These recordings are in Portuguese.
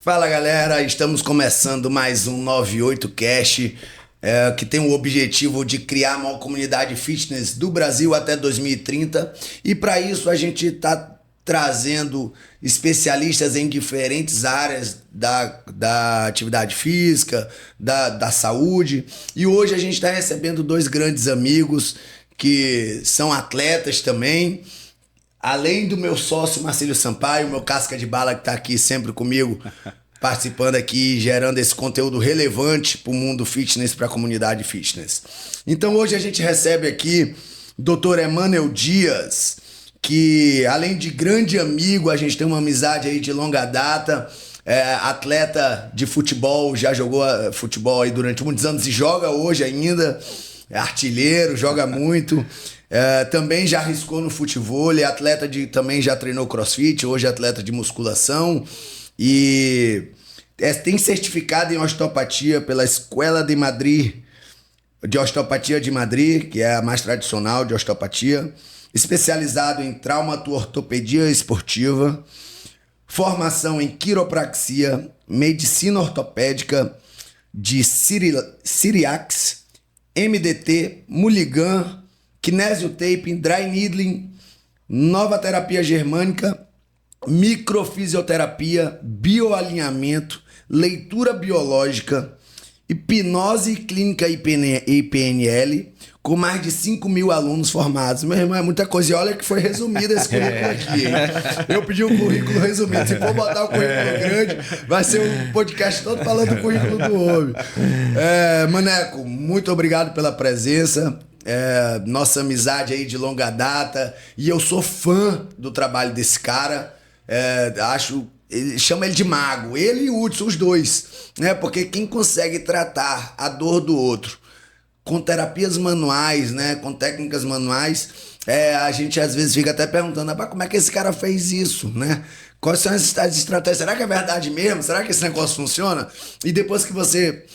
Fala galera, estamos começando mais um 98Cast, que tem o objetivo de criar a maior comunidade fitness do Brasil até 2030, e para isso a gente está trazendo especialistas em diferentes áreas da atividade física, da saúde, e hoje a gente está recebendo dois grandes amigos que são atletas também. Além do meu sócio Marcílio Sampaio, meu casca de bala que tá aqui sempre comigo, participando aqui, gerando esse conteúdo relevante para o mundo fitness, para a comunidade fitness. Então hoje a gente recebe aqui o Dr. Emanuel Dias, que além de grande amigo, a gente tem uma amizade aí de longa data, atleta de futebol, já jogou futebol aí durante muitos anos e joga hoje ainda, é artilheiro, joga muito. Também já arriscou no futevôlei, também já treinou crossfit, hoje é atleta de musculação e tem certificado em osteopatia pela Escola de Madrid, de Osteopatia de Madrid, que é a mais tradicional de osteopatia, especializado em traumato-ortopedia esportiva, formação em quiropraxia, medicina ortopédica de Ciriax, MDT, Mulligan, kinesiotaping, dry needling, nova terapia germânica, microfisioterapia, bioalinhamento, leitura biológica, hipnose clínica e PNL, com mais de 5.000 alunos formados. Meu irmão, é muita coisa. E olha que foi resumido esse currículo aqui, hein? Eu pedi um currículo resumido. Se for botar o currículo grande, vai ser um podcast todo falando do currículo do homem. Maneco, muito obrigado pela presença. Nossa amizade aí de longa data, e eu sou fã do trabalho desse cara. Chama ele de mago, ele e o Hudson, os dois, né? Porque quem consegue tratar a dor do outro com terapias manuais, né? Com técnicas manuais, a gente às vezes fica até perguntando, como é que esse cara fez isso, né? Quais são as estratégias? Será que é verdade mesmo? Será que esse negócio funciona? E depois que você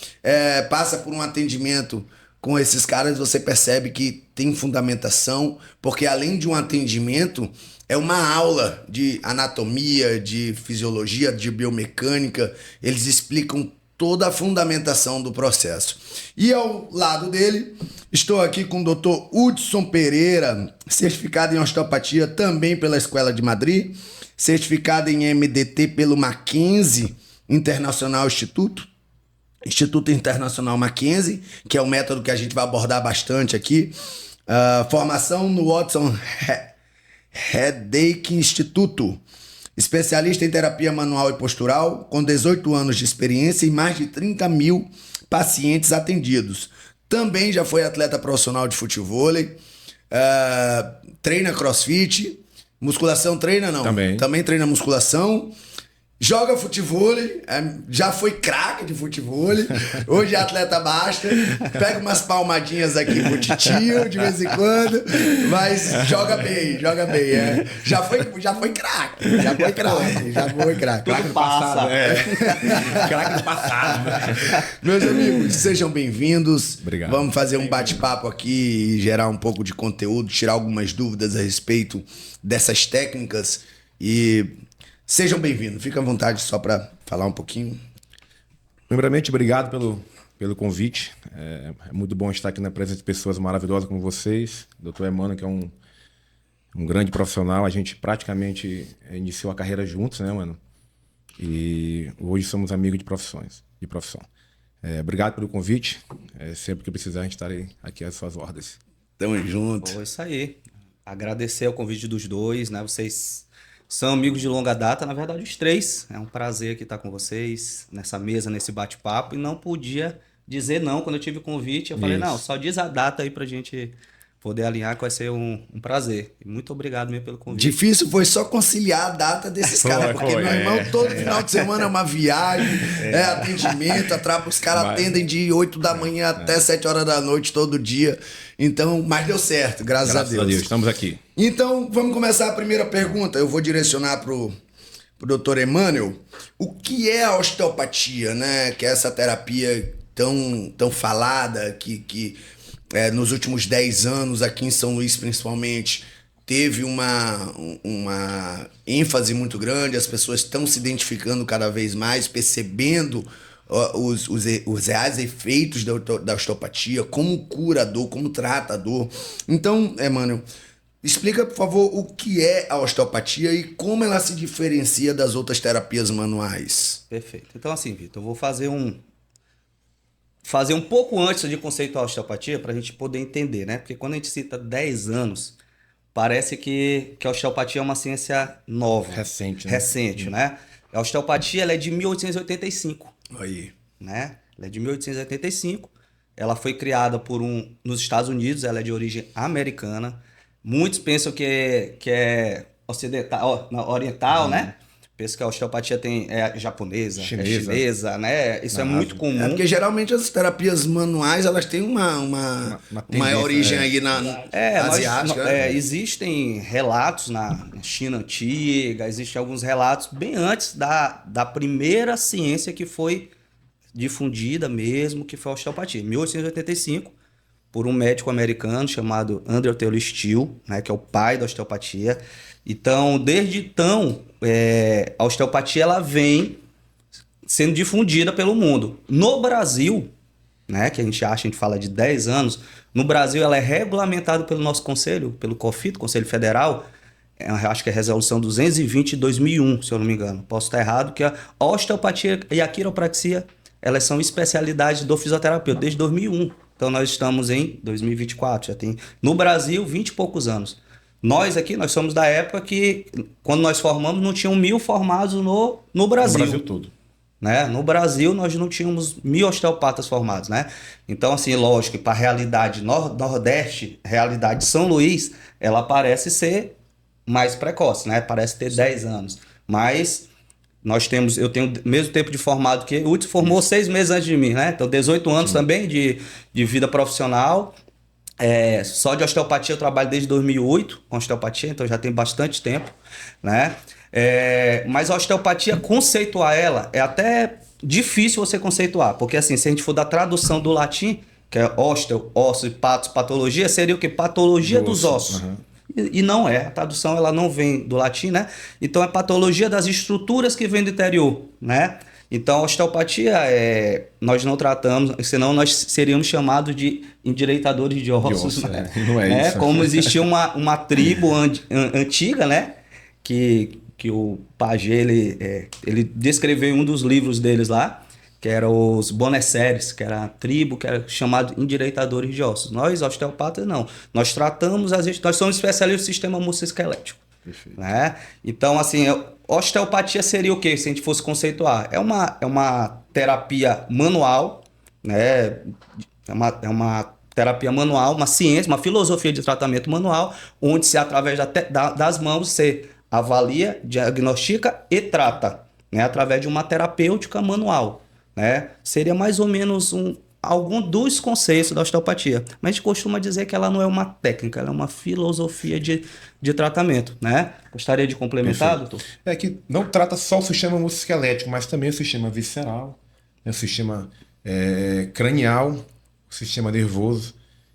passa por um atendimento com esses caras, você percebe que tem fundamentação, porque além de um atendimento, é uma aula de anatomia, de fisiologia, de biomecânica. Eles explicam toda a fundamentação do processo. E ao lado dele, estou aqui com o Dr. Hudson Pereira, certificado em osteopatia também pela Escola de Madrid, certificado em MDT pelo Mackenzie Internacional Instituto Internacional Mackenzie, que é o método que a gente vai abordar bastante aqui. Formação no Watson Headache Instituto. Especialista em terapia manual e postural, com 18 anos de experiência e mais de 30.000 pacientes atendidos. Também já foi atleta profissional de futevôlei, treina crossfit, musculação treina não? Também treina musculação. Joga futevôlei, já foi craque de futevôlei, hoje é atleta basta, pega umas palmadinhas aqui pro titio de vez em quando, mas joga bem, já foi craque. Tudo passa. Craque do passado. Meus amigos, sejam bem-vindos. Obrigado. Vamos fazer um bate-papo aqui e gerar um pouco de conteúdo, tirar algumas dúvidas a respeito dessas técnicas e... Sejam bem-vindos, fica à vontade só para falar um pouquinho. Primeiramente, obrigado pelo convite. É muito bom estar aqui na presença de pessoas maravilhosas como vocês. Dr. Emanuel, que é um grande profissional. A gente praticamente iniciou a carreira juntos, né, mano? E hoje somos amigos de profissão. Obrigado pelo convite. Sempre que precisar, a gente estarei aqui às suas ordens. Tamo junto. Pô, isso aí. Agradecer o convite dos dois, né? Vocês... são amigos de longa data, na verdade os três. É um prazer aqui estar com vocês nessa mesa, nesse bate-papo. E não podia dizer não quando eu tive o convite. Eu falei, não, só diz a data aí pra gente poder alinhar, que vai ser um prazer. E muito obrigado mesmo pelo convite. Difícil foi só conciliar a data desses caras, porque meu irmão, todo final de semana é uma viagem, atendimento, os caras atendem de 8 da manhã até 7 horas da noite todo dia. Então, mas deu certo, graças a Deus. Estamos aqui. Então, vamos começar a primeira pergunta. Eu vou direcionar pro Dr. Emanuel. O que é a osteopatia, né? Que é essa terapia tão falada, que nos últimos 10 anos, aqui em São Luís principalmente, teve uma ênfase muito grande, as pessoas estão se identificando cada vez mais, percebendo os reais efeitos da osteopatia, como curador, como tratador. Então, Emmanuel, explica, por favor, o que é a osteopatia e como ela se diferencia das outras terapias manuais. Perfeito. Então, assim, Vitor, eu vou fazer um pouco antes de conceituar a osteopatia para a gente poder entender, né? Porque quando a gente cita 10 anos, parece que a osteopatia é uma ciência nova. Recente, né? Recente, né? A osteopatia ela é de 1885. Aí. Né? Ela é de 1885. Ela foi criada nos Estados Unidos, ela é de origem americana. Muitos pensam que é ocidental, oriental, né? Pensam que a osteopatia é japonesa, chinesa, né? Isso é muito comum. Porque geralmente as terapias manuais, elas têm uma origem aí na asiática. Existem relatos na China antiga, existem alguns relatos bem antes da primeira ciência que foi difundida mesmo, que foi a osteopatia. Em 1885, por um médico americano chamado Andrew Taylor Still, né, que é o pai da osteopatia. Então, desde então, a osteopatia ela vem sendo difundida pelo mundo. No Brasil, né, que a gente fala de 10 anos, no Brasil ela é regulamentada pelo nosso conselho, pelo COFIT, Conselho Federal, acho que é a resolução 220 de 2001, se eu não me engano. Posso estar errado, que a osteopatia e a quiropraxia, elas são especialidades do fisioterapeuta desde 2001. Então, nós estamos em 2024, já tem no Brasil 20 e poucos anos. Nós somos da época que, quando nós formamos, não tinham 1.000 formados no Brasil. No Brasil todo. Né? No Brasil, nós não tínhamos 1.000 osteopatas formados, né? Então, assim, lógico que para a realidade Nordeste, realidade São Luís, ela parece ser mais precoce, né? Parece ter 10 anos. Mas eu tenho o mesmo tempo de formado que o Hudson formou 6 meses antes de mim, né? Então, 18 anos também de vida profissional. Só de osteopatia eu trabalho desde 2008 com osteopatia, então já tem bastante tempo, né? Mas a osteopatia, conceituar ela é até difícil você conceituar, porque assim, se a gente for da tradução do latim, que é osteo, osso e patos, patologia, seria o que? Patologia dos ossos. Uhum. E não é, a tradução ela não vem do latim, né? Então é patologia das estruturas que vem do interior, né? Então, a osteopatia, nós não tratamos, senão nós seríamos chamados de endireitadores de ossos. Né? Não é isso. Como existia uma tribo antiga, né? Que o Paget, ele descreveu em um dos livros deles lá, que era os Boneceres, que era a tribo que era chamado endireitadores de ossos. Nós, osteopatas, não. Nós tratamos, nós somos especialistas do sistema musculoesquelético. Perfeito. Né? Então, assim, osteopatia seria o quê? Se a gente fosse conceituar? É uma terapia manual, né? É uma terapia manual, uma ciência, uma filosofia de tratamento manual, onde se, através das mãos, você avalia, diagnostica e trata, né? Através de uma terapêutica manual. Né? Seria mais ou menos algum dos conceitos da osteopatia. Mas a gente costuma dizer que ela não é uma técnica, ela é uma filosofia de tratamento. Né? Gostaria de complementar, doutor? É que não trata só o sistema musculoesquelético, mas também o sistema visceral, né? O sistema cranial, o sistema nervoso.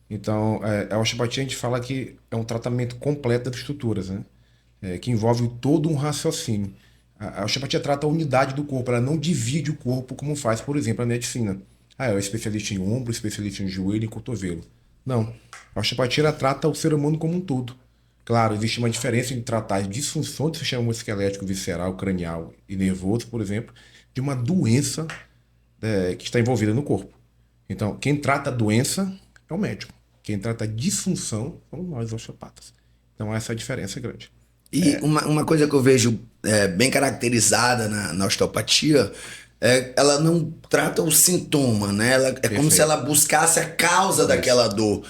Então, a osteopatia a gente fala que é um tratamento completo das estruturas, né? Que envolve todo um raciocínio. A osteopatia trata a unidade do corpo, ela não divide o corpo como faz, por exemplo, a medicina. É o especialista em ombro, especialista em joelho e cotovelo. Não. A osteopatia ela trata o ser humano como um todo. Claro, existe uma diferença em tratar as disfunções do sistema musculoesquelético, visceral, cranial e nervoso, por exemplo, de uma doença que está envolvida no corpo. Então, quem trata a doença é o médico. Quem trata a disfunção são nós, osteopatas. Então, essa é a diferença grande. E uma coisa que eu vejo bem caracterizada na osteopatia, ela não trata o sintoma, né? Como se ela buscasse a causa daquela dor.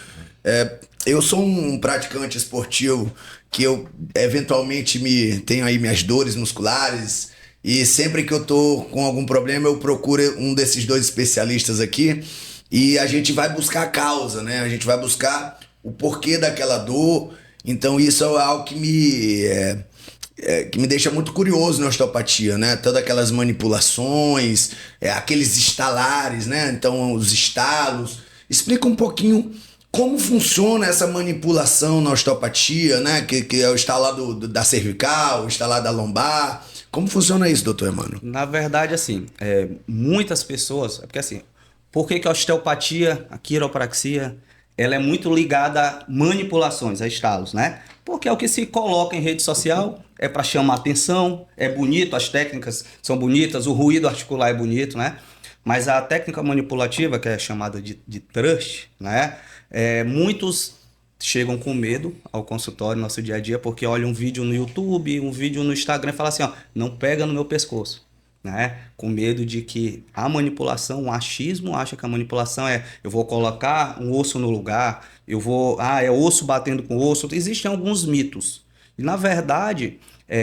Eu sou um praticante esportivo que eu eventualmente tenho aí minhas dores musculares e sempre que eu tô com algum problema eu procuro um desses 2 especialistas aqui e a gente vai buscar a causa, né? A gente vai buscar o porquê daquela dor. Então isso é algo que me deixa muito curioso na osteopatia, né? Todas aquelas manipulações, aqueles estalares, né? Então os estalos. Explica um pouquinho Como funciona essa manipulação na osteopatia, né? Que é o instalar da cervical, o instalar da lombar. Como funciona isso, doutor Emmanuel? Na verdade, assim, muitas pessoas... Porque assim, por que a osteopatia, a quiropraxia, ela é muito ligada a manipulações, a estalos, né? Porque é o que se coloca em rede social, é para chamar atenção, é bonito, as técnicas são bonitas, o ruído articular é bonito, né? Mas a técnica manipulativa, que é chamada de thrust, né? Muitos chegam com medo ao consultório, no nosso dia a dia, porque olham um vídeo no YouTube, um vídeo no Instagram e falam assim, ó, não pega no meu pescoço, né? Com medo de que a manipulação, o achismo acha que a manipulação eu vou colocar um osso no lugar, é osso batendo com osso. Existem alguns mitos. E na verdade,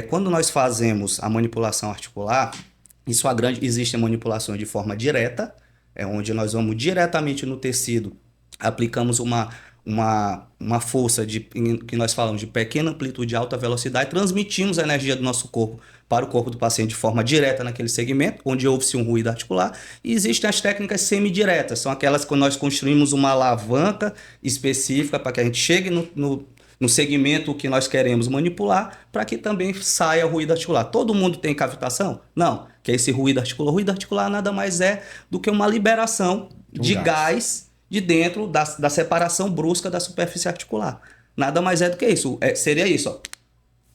quando nós fazemos a manipulação articular, existem manipulações de forma direta, onde nós vamos diretamente no tecido, aplicamos uma força que nós falamos de pequena amplitude e alta velocidade, transmitimos a energia do nosso corpo para o corpo do paciente de forma direta naquele segmento, onde houve-se um ruído articular. E existem as técnicas semidiretas, são aquelas que nós construímos uma alavanca específica para que a gente chegue no segmento que nós queremos manipular, para que também saia ruído articular. Todo mundo tem cavitação? Não. Que é esse ruído articular. O ruído articular nada mais é do que uma liberação de gás de dentro da separação brusca da superfície articular. Nada mais é do que isso. Seria isso, ó.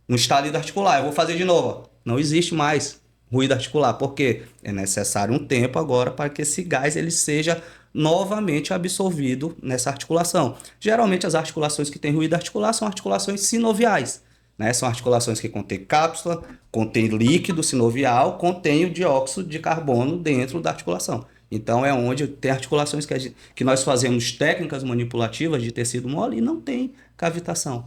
Um estalido articular. Eu vou fazer de novo. Ó. Não existe mais ruído articular. Por quê? É necessário um tempo agora para que esse gás ele seja novamente absorvido nessa articulação. Geralmente as articulações que têm ruído articular são articulações sinoviais, né? São articulações que contêm cápsula, contêm líquido sinovial, contêm o dióxido de carbono dentro da articulação. Então é onde tem articulações que nós fazemos técnicas manipulativas de tecido mole e não tem cavitação.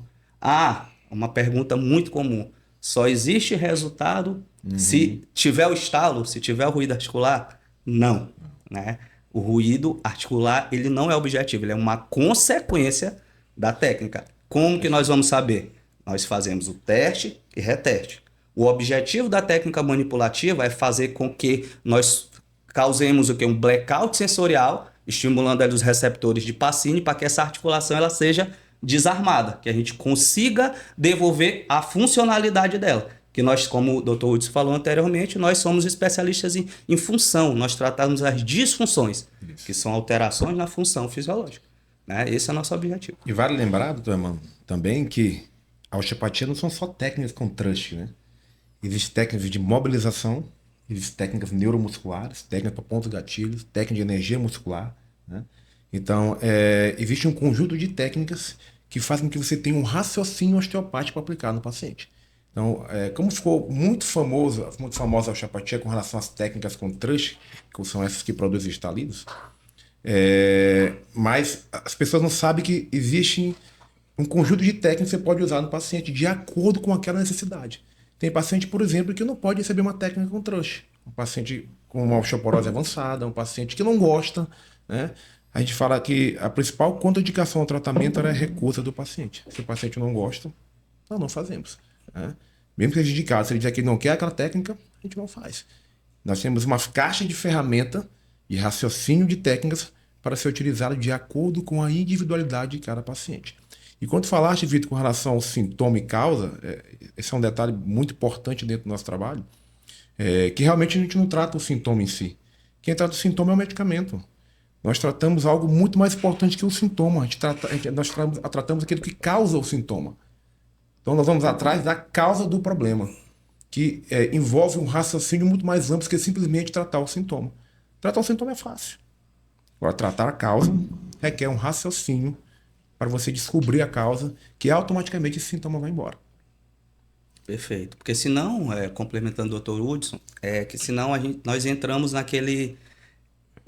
Uma pergunta muito comum. Só existe resultado se tiver o estalo, se tiver o ruído articular? Não, né? O ruído articular, ele não é objetivo, ele é uma consequência da técnica. Como que nós vamos saber? Nós fazemos o teste e reteste. O objetivo da técnica manipulativa é fazer com que nós causemos o quê? Um blackout sensorial, estimulando ali os receptores de Pacini para que essa articulação ela seja desarmada, que a gente consiga devolver a funcionalidade dela. Que nós, como o Dr. Hudson falou anteriormente, nós somos especialistas em função, nós tratamos as disfunções, que são alterações na função fisiológica. Né? Esse é o nosso objetivo. E vale lembrar, doutor Emmanuel, também que a osteopatia não são só técnicas com thrust, né? Existem técnicas de mobilização, existem técnicas neuromusculares, técnicas para pontos gatilhos, técnica de energia muscular, né? Então, existe um conjunto de técnicas que fazem com que você tenha um raciocínio osteopático para aplicar no paciente. Então, como ficou muito famosa a osteopatia com relação às técnicas com thrust, que são essas que produzem estalidos, mas as pessoas não sabem que existe um conjunto de técnicas que você pode usar no paciente de acordo com aquela necessidade. Tem paciente, por exemplo, que não pode receber uma técnica com thrust. Um paciente com uma osteoporose avançada, um paciente que não gosta, né? A gente fala que a principal contraindicação ao tratamento era a recusa do paciente. Se o paciente não gosta, nós não fazemos. Né? Mesmo que seja indicado, se ele dizer que ele não quer aquela técnica, a gente não faz. Nós temos uma caixa de ferramenta e raciocínio de técnicas para ser utilizado de acordo com a individualidade de cada paciente. E quando falaste, Vitor, com relação ao sintoma e causa, esse é um detalhe muito importante dentro do nosso trabalho, que realmente a gente não trata o sintoma em si. Quem trata o sintoma é o medicamento. Nós tratamos algo muito mais importante que o sintoma. Nós tratamos aquilo que causa o sintoma. Então nós vamos atrás da causa do problema, que envolve um raciocínio muito mais amplo que simplesmente tratar o sintoma. Tratar o sintoma é fácil. Agora, tratar a causa requer um raciocínio para você descobrir a causa, que automaticamente esse sintoma vai embora. Perfeito. Porque senão, complementando o Dr. Hudson, que senão nós entramos naquele...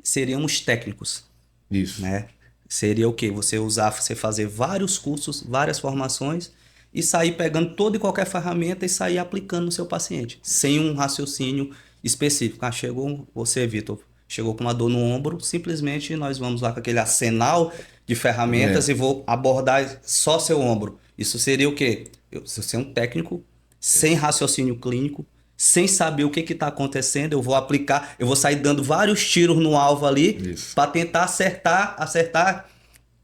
Seríamos técnicos. Isso. Né? Seria o quê? Você fazer vários cursos, várias formações e sair pegando toda e qualquer ferramenta e sair aplicando no seu paciente, sem um raciocínio específico. Chegou você, Vitor, chegou com uma dor no ombro, simplesmente nós vamos lá com aquele arsenal de ferramentas e vou abordar só seu ombro. Isso seria o quê? Se eu ser um técnico sem raciocínio clínico, sem saber o que está acontecendo, eu vou aplicar, eu vou sair dando vários tiros no alvo ali para tentar acertar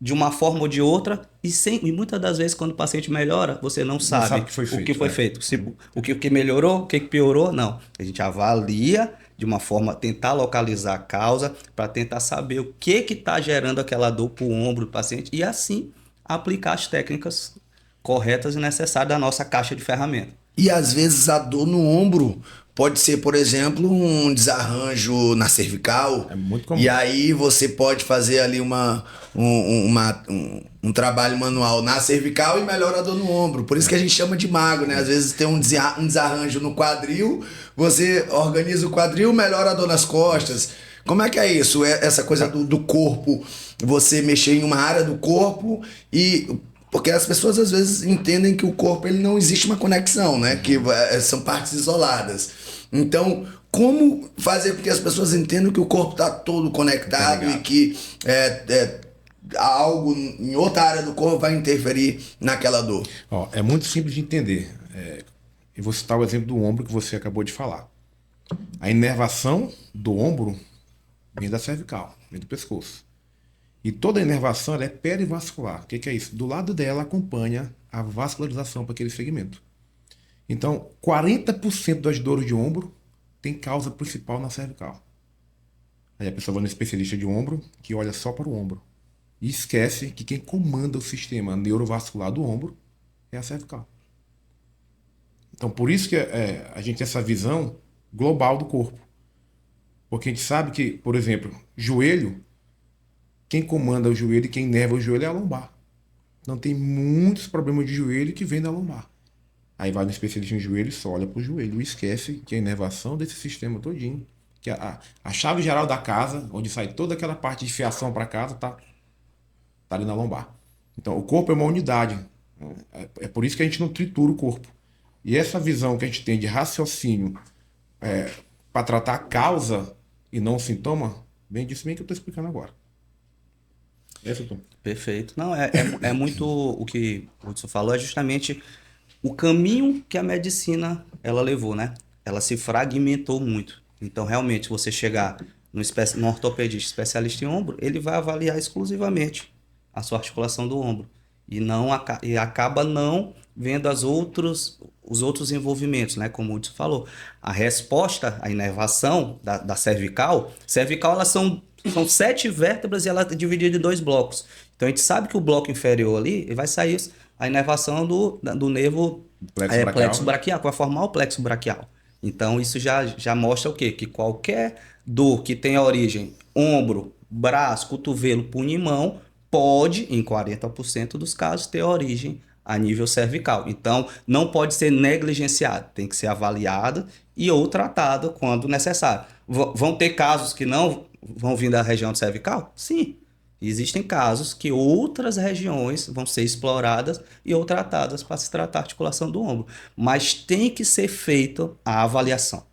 de uma forma ou de outra, e muitas das vezes quando o paciente melhora, você não sabe o que foi feito. O que foi feito. Se, o que melhorou, o que piorou, não. A gente avalia de uma forma, tentar localizar a causa, para tentar saber o que está gerando aquela dor para o ombro do paciente, e assim aplicar as técnicas corretas e necessárias da nossa caixa de ferramentas. E às vezes a dor no ombro pode ser, por exemplo, um desarranjo na cervical. É muito comum. E aí você pode fazer ali um trabalho manual na cervical e melhora a dor no ombro. Por isso que a gente chama de mago, né? Às vezes tem um desarranjo no quadril, você organiza o quadril, melhora a dor nas costas. Como é que é isso? Essa coisa do corpo, você mexer em uma área do corpo e... Porque as pessoas às vezes entendem que o corpo ele não existe uma conexão, né? Que são partes isoladas. Então, como fazer com que as pessoas entendam que o corpo está todo conectado e que algo em outra área do corpo vai interferir naquela dor? Ó, é muito simples de entender. Eu vou citar o exemplo do ombro que você acabou de falar. A inervação do ombro vem da cervical, vem do pescoço. E toda a inervação ela é perivascular. O que é isso? Do lado dela acompanha a vascularização para aquele segmento. Então, 40% das dores de ombro tem causa principal na cervical. Aí a pessoa vai no especialista de ombro, que olha só para o ombro. E esquece que quem comanda o sistema neurovascular do ombro é a cervical. Então, por isso que a gente tem essa visão global do corpo. Porque a gente sabe que, por exemplo, joelho, quem comanda o joelho e quem inerva o joelho é a lombar. Então tem muitos problemas de joelho que vêm da lombar. Aí vai no especialista em joelho e só olha para o joelho e esquece que a inervação desse sistema todinho, que a chave geral da casa, onde sai toda aquela parte de fiação para casa, tá ali na lombar. Então o corpo é uma unidade. É por isso que a gente não tritura o corpo. E essa visão que a gente tem de raciocínio para tratar a causa e não o sintoma, vem disso bem que eu estou explicando agora. Perfeito. Não, é muito o que o Hudson falou, é justamente o caminho que a medicina ela levou, né? Ela se fragmentou muito. Então, realmente, você chegar no ortopedista especialista em ombro, ele vai avaliar exclusivamente a sua articulação do ombro e acaba não vendo os outros envolvimentos, né? Como o Hudson falou. A resposta, a inervação da cervical, elas são 7 vértebras e ela é dividida em 2 blocos. Então a gente sabe que o bloco inferior ali vai sair a inervação do nervo plexo braquial, que vai formar o plexo braquial. Então isso já mostra o quê? Que qualquer dor que tenha origem ombro, braço, cotovelo, punho e mão pode, em 40% dos casos, ter origem a nível cervical. Então não pode ser negligenciado, tem que ser avaliado ou tratado quando necessário. Vão ter casos que não vão vir da região cervical? Sim. Existem casos que outras regiões vão ser exploradas ou tratadas para se tratar a articulação do ombro. Mas tem que ser feita a avaliação.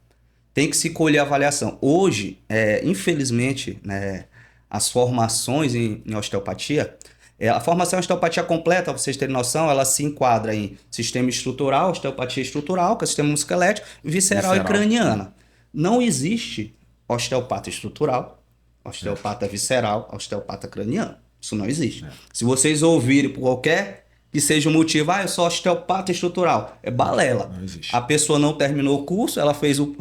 Tem que se colher a avaliação. Hoje, infelizmente, né, as formações em osteopatia, a formação em osteopatia completa, para vocês terem noção, ela se enquadra em sistema estrutural, osteopatia estrutural, que é o sistema musculoesquelético, visceral e craniana. Não existe osteopata estrutural, osteopata visceral, osteopata craniano. Isso não existe. Se vocês ouvirem por qualquer que seja o motivo, eu sou osteopata estrutural, é balela. Não existe. A pessoa não terminou o curso, ela fez o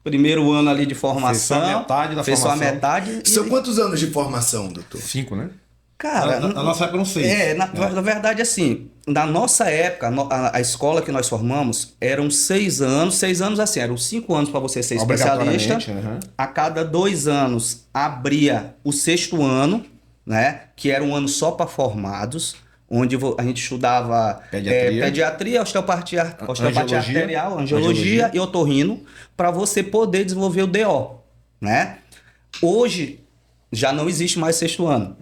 primeiro ano ali de formação, fez só a metade. São quantos anos de formação, doutor? 5, né? Cara, na nossa época não sei. Na verdade, assim, na nossa época, a escola que nós formamos eram 6 anos. 6 anos, assim, eram 5 anos para você ser especialista. A cada 2 anos abria o 6º ano, né? Que era um ano só para formados, onde a gente estudava pediatria, osteopatia arterial, angiologia e otorrino, para você poder desenvolver o DO, né? Hoje já não existe mais 6º ano.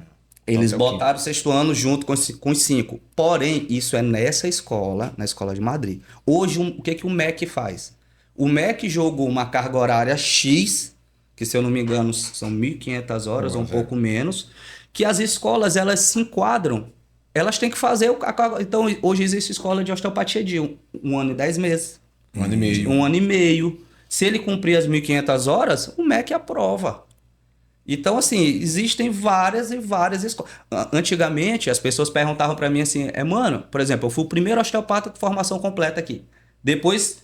Eles botaram o 6º ano junto com os 5. Porém, isso é nessa escola, na escola de Madrid. Hoje, o que o MEC faz? O MEC jogou uma carga horária X, que se eu não me engano são 1.500 horas ou um pouco menos, que as escolas elas se enquadram. Elas têm que fazer... Então, hoje existe escola de osteopatia de 1 ano e 10 meses. 1 ano e meio. 1 ano e meio. Se ele cumprir as 1.500 horas, o MEC aprova. Então, assim, existem várias e várias escolas. Antigamente, as pessoas perguntavam para mim assim, mano, por exemplo, eu fui o primeiro osteopata com formação completa aqui. Depois,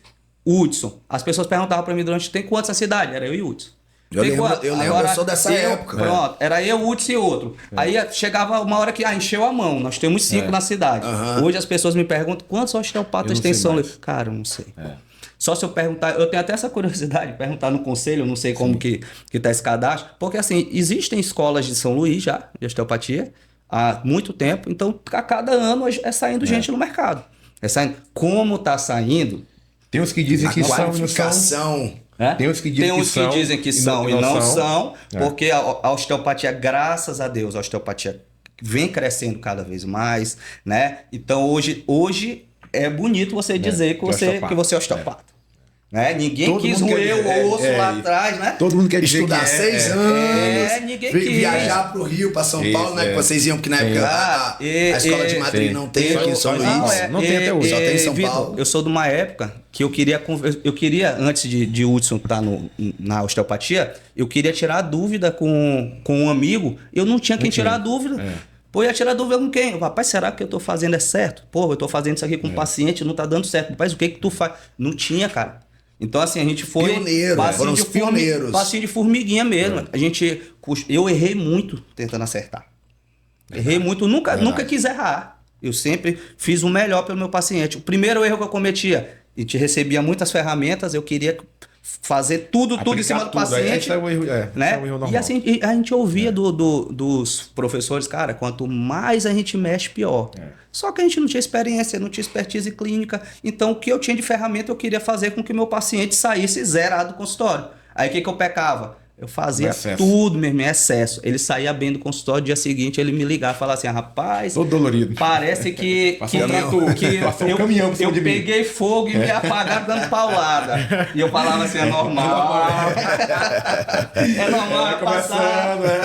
Hudson. As pessoas perguntavam para mim durante, tem quantos na cidade? Era eu e Hudson. Eu lembro, eu sou dessa época. Pronto, era eu, Hudson e outro. Aí chegava uma hora que encheu a mão. Nós temos 5 na cidade. Hoje as pessoas me perguntam quantos osteopatas tem em São Luís. Cara, eu não sei. Só se eu perguntar, eu tenho até essa curiosidade, perguntar no conselho, eu não sei como que tá esse cadastro, porque assim, existem escolas de São Luís já, de osteopatia, há muito tempo, então a cada ano é saindo gente no mercado. É saindo. Como tá saindo? Tem uns que dizem que qualificação. Tem uns que dizem que são e não são, porque a osteopatia, graças a Deus, a osteopatia vem crescendo cada vez mais, né? Então hoje é bonito você dizer que você é osteopata. Né? Ninguém quis roer o osso lá atrás, né? Todo mundo quer dizer estudar 6 anos, ninguém quis. Viajar pro Rio, pra São Paulo, né? Que vocês iam, que na época a escola de Madrid não tem aqui em São Luís. Não tem até hoje, só tem em São Paulo. Eu sou de uma época que eu queria antes de Hudson estar na osteopatia, eu queria tirar a dúvida com um amigo, eu não tinha quem tirar a dúvida. Pô, ia tirar dúvida com quem? Rapaz, será que eu tô fazendo certo? Pô, eu tô fazendo isso aqui com um paciente, não tá dando certo. Rapaz, o que tu faz? Não tinha, cara. Então, assim, a gente foi... Foram os pioneiros. Passinho de formiguinha mesmo. Eu errei muito tentando acertar. Errei muito, nunca quis errar. Eu sempre fiz o melhor pelo meu paciente. O primeiro erro que eu cometia, a gente recebia muitas ferramentas, eu queria fazer tudo em cima do paciente. Né? E assim, a gente ouvia dos professores, cara, quanto mais a gente mexe, pior. Só que a gente não tinha experiência, não tinha expertise clínica. Então, o que eu tinha de ferramenta, eu queria fazer com que o meu paciente saísse zerado do consultório. Aí, o que eu pecava? Eu fazia tudo mesmo, em excesso. Ele saía bem do consultório, dia seguinte ele me ligava e falava assim, rapaz... Todo dolorido. Parece que eu peguei fogo e me apagaram dando paulada. E eu falava assim, é normal. É normal,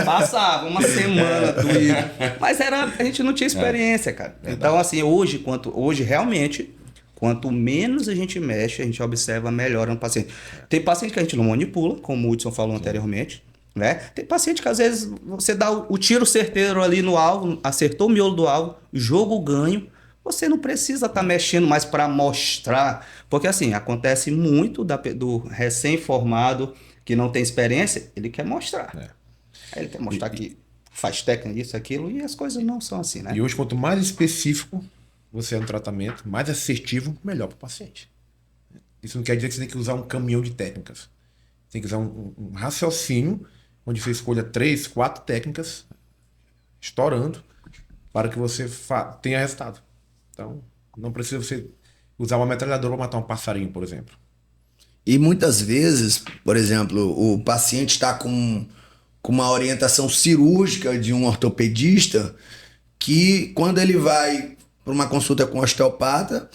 passava uma semana doído. Mas a gente não tinha experiência, cara. Então, assim, hoje realmente... Quanto menos a gente mexe, a gente observa melhor no paciente. Tem paciente que a gente não manipula, como o Hudson falou anteriormente, né? Tem paciente que às vezes você dá o tiro certeiro ali no alvo, acertou o miolo do alvo, jogo ganho, você não precisa estar mexendo mais para mostrar, porque assim, acontece muito do recém-formado que não tem experiência, ele quer mostrar. Aí ele quer mostrar que faz técnica, isso, aquilo, e as coisas não são assim, né? E hoje, quanto mais específico você é no tratamento, mais assertivo, melhor para o paciente. Isso não quer dizer que você tem que usar um caminhão de técnicas. Você tem que usar um raciocínio onde você escolha 3, 4 técnicas estourando para que você tenha resultado. Então, não precisa você usar uma metralhadora para matar um passarinho, por exemplo. E muitas vezes, por exemplo, o paciente está com uma orientação cirúrgica de um ortopedista que, quando ele vai para uma consulta com o osteopata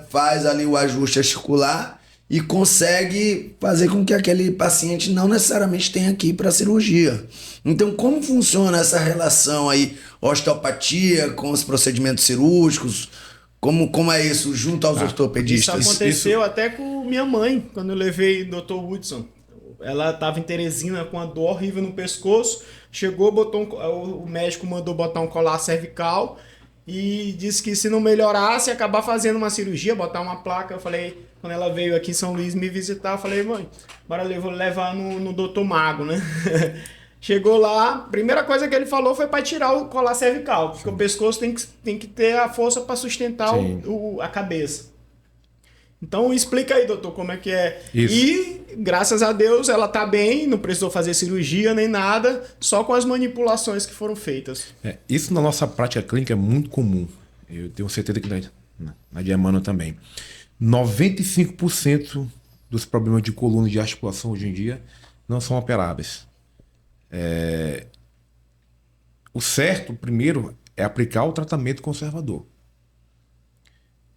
faz ali o ajuste articular e consegue fazer com que aquele paciente não necessariamente tenha que ir para a cirurgia. Então, como funciona essa relação aí, osteopatia com os procedimentos cirúrgicos? Como é isso junto aos ortopedistas? Isso aconteceu até com minha mãe, quando eu levei o Dr. Hudson. Ela estava em Teresina com uma dor horrível no pescoço, chegou, o médico mandou botar um colar cervical e disse que se não melhorasse, ia acabar fazendo uma cirurgia, botar uma placa. Eu falei, quando ela veio aqui em São Luís me visitar, eu falei, mãe, bora vou levar no Dr. Mago, né? Chegou lá, primeira coisa que ele falou foi para tirar o colar cervical, porque o pescoço tem que ter a força para sustentar a cabeça. Então explica aí, doutor, como é que é. Isso. E, graças a Deus, ela tá bem, não precisou fazer cirurgia nem nada, só com as manipulações que foram feitas. Isso na nossa prática clínica é muito comum. Eu tenho certeza que na de Emmanuel também. 95% dos problemas de coluna e de articulação hoje em dia não são operáveis. O certo, primeiro, é aplicar o tratamento conservador.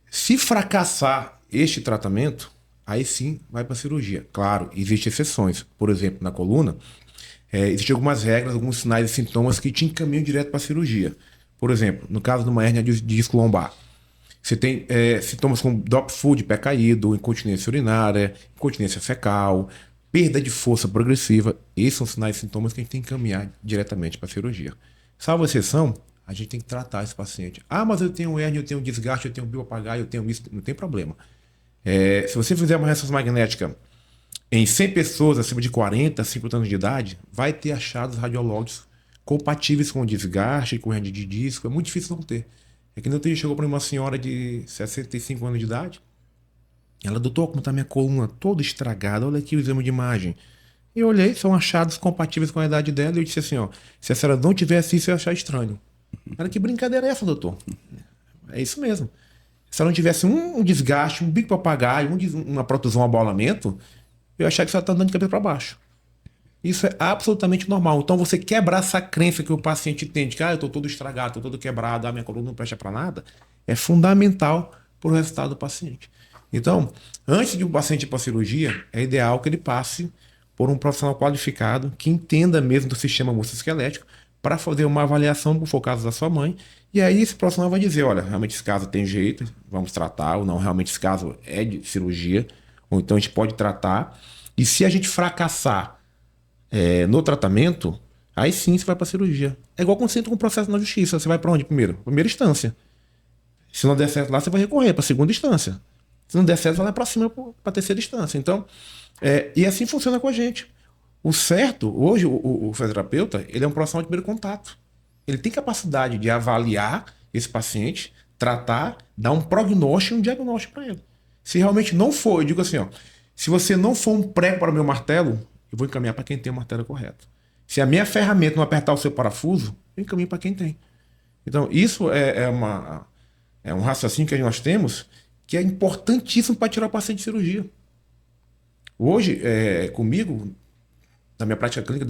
Se fracassar este tratamento, aí sim vai para a cirurgia. Claro, existem exceções. Por exemplo, na coluna, existem algumas regras, alguns sinais e sintomas que te encaminham direto para a cirurgia. Por exemplo, no caso de uma hérnia de disco lombar, você tem sintomas como drop foot, pé caído, incontinência urinária, incontinência fecal, perda de força progressiva, esses são sinais e sintomas que a gente tem que encaminhar diretamente para a cirurgia. Salvo exceção, a gente tem que tratar esse paciente. Ah, mas eu tenho hérnia, eu tenho desgaste, eu tenho biopagá, eu tenho isso, não tem problema. Se você fizer uma ressonância magnética em 100 pessoas acima de 40, 50 anos de idade, vai ter achados radiológicos compatíveis com desgaste, com hérnia de disco. É muito difícil não ter. É que no outro dia chegou para mim uma senhora de 65 anos de idade. Ela, doutor, como está minha coluna toda estragada, olha aqui o exame de imagem. E eu olhei, são achados compatíveis com a idade dela, e eu disse assim, ó, se a senhora não tivesse isso, eu ia achar estranho. Ela, que brincadeira é essa, doutor? É isso mesmo. Se ela não tivesse um desgaste, um bico papagaio, uma protusão, um abolamento, eu ia achar que ela está dando de cabeça para baixo. Isso é absolutamente normal. Então, você quebrar essa crença que o paciente tem de que eu estou todo estragado, estou todo quebrado, a minha coluna não presta para nada, é fundamental para o resultado do paciente. Então, antes de um paciente ir para a cirurgia, é ideal que ele passe por um profissional qualificado que entenda mesmo do sistema musculoesquelético para fazer uma avaliação, por caso da sua mãe, e aí esse profissional vai dizer, olha, realmente esse caso tem jeito, vamos tratar, ou não, realmente esse caso é de cirurgia, ou então a gente pode tratar, e se a gente fracassar no tratamento, aí sim você vai para a cirurgia. É igual quando você entra com um processo na justiça, você vai para onde primeiro? Primeira instância. Se não der certo lá, você vai recorrer para a segunda instância. Se não der certo, vai lá para cima para a terceira instância. Então, e assim funciona com a gente. O certo, hoje, o fisioterapeuta, ele é um profissional de primeiro contato. Ele tem capacidade de avaliar esse paciente, tratar, dar um prognóstico e um diagnóstico para ele. Se realmente não for, eu digo assim, ó, se você não for um prego para o meu martelo, eu vou encaminhar para quem tem o martelo correto. Se a minha ferramenta não apertar o seu parafuso, eu encaminho para quem tem. Então, isso é um raciocínio que nós temos que é importantíssimo para tirar o paciente de cirurgia. Hoje, comigo, na minha prática clínica,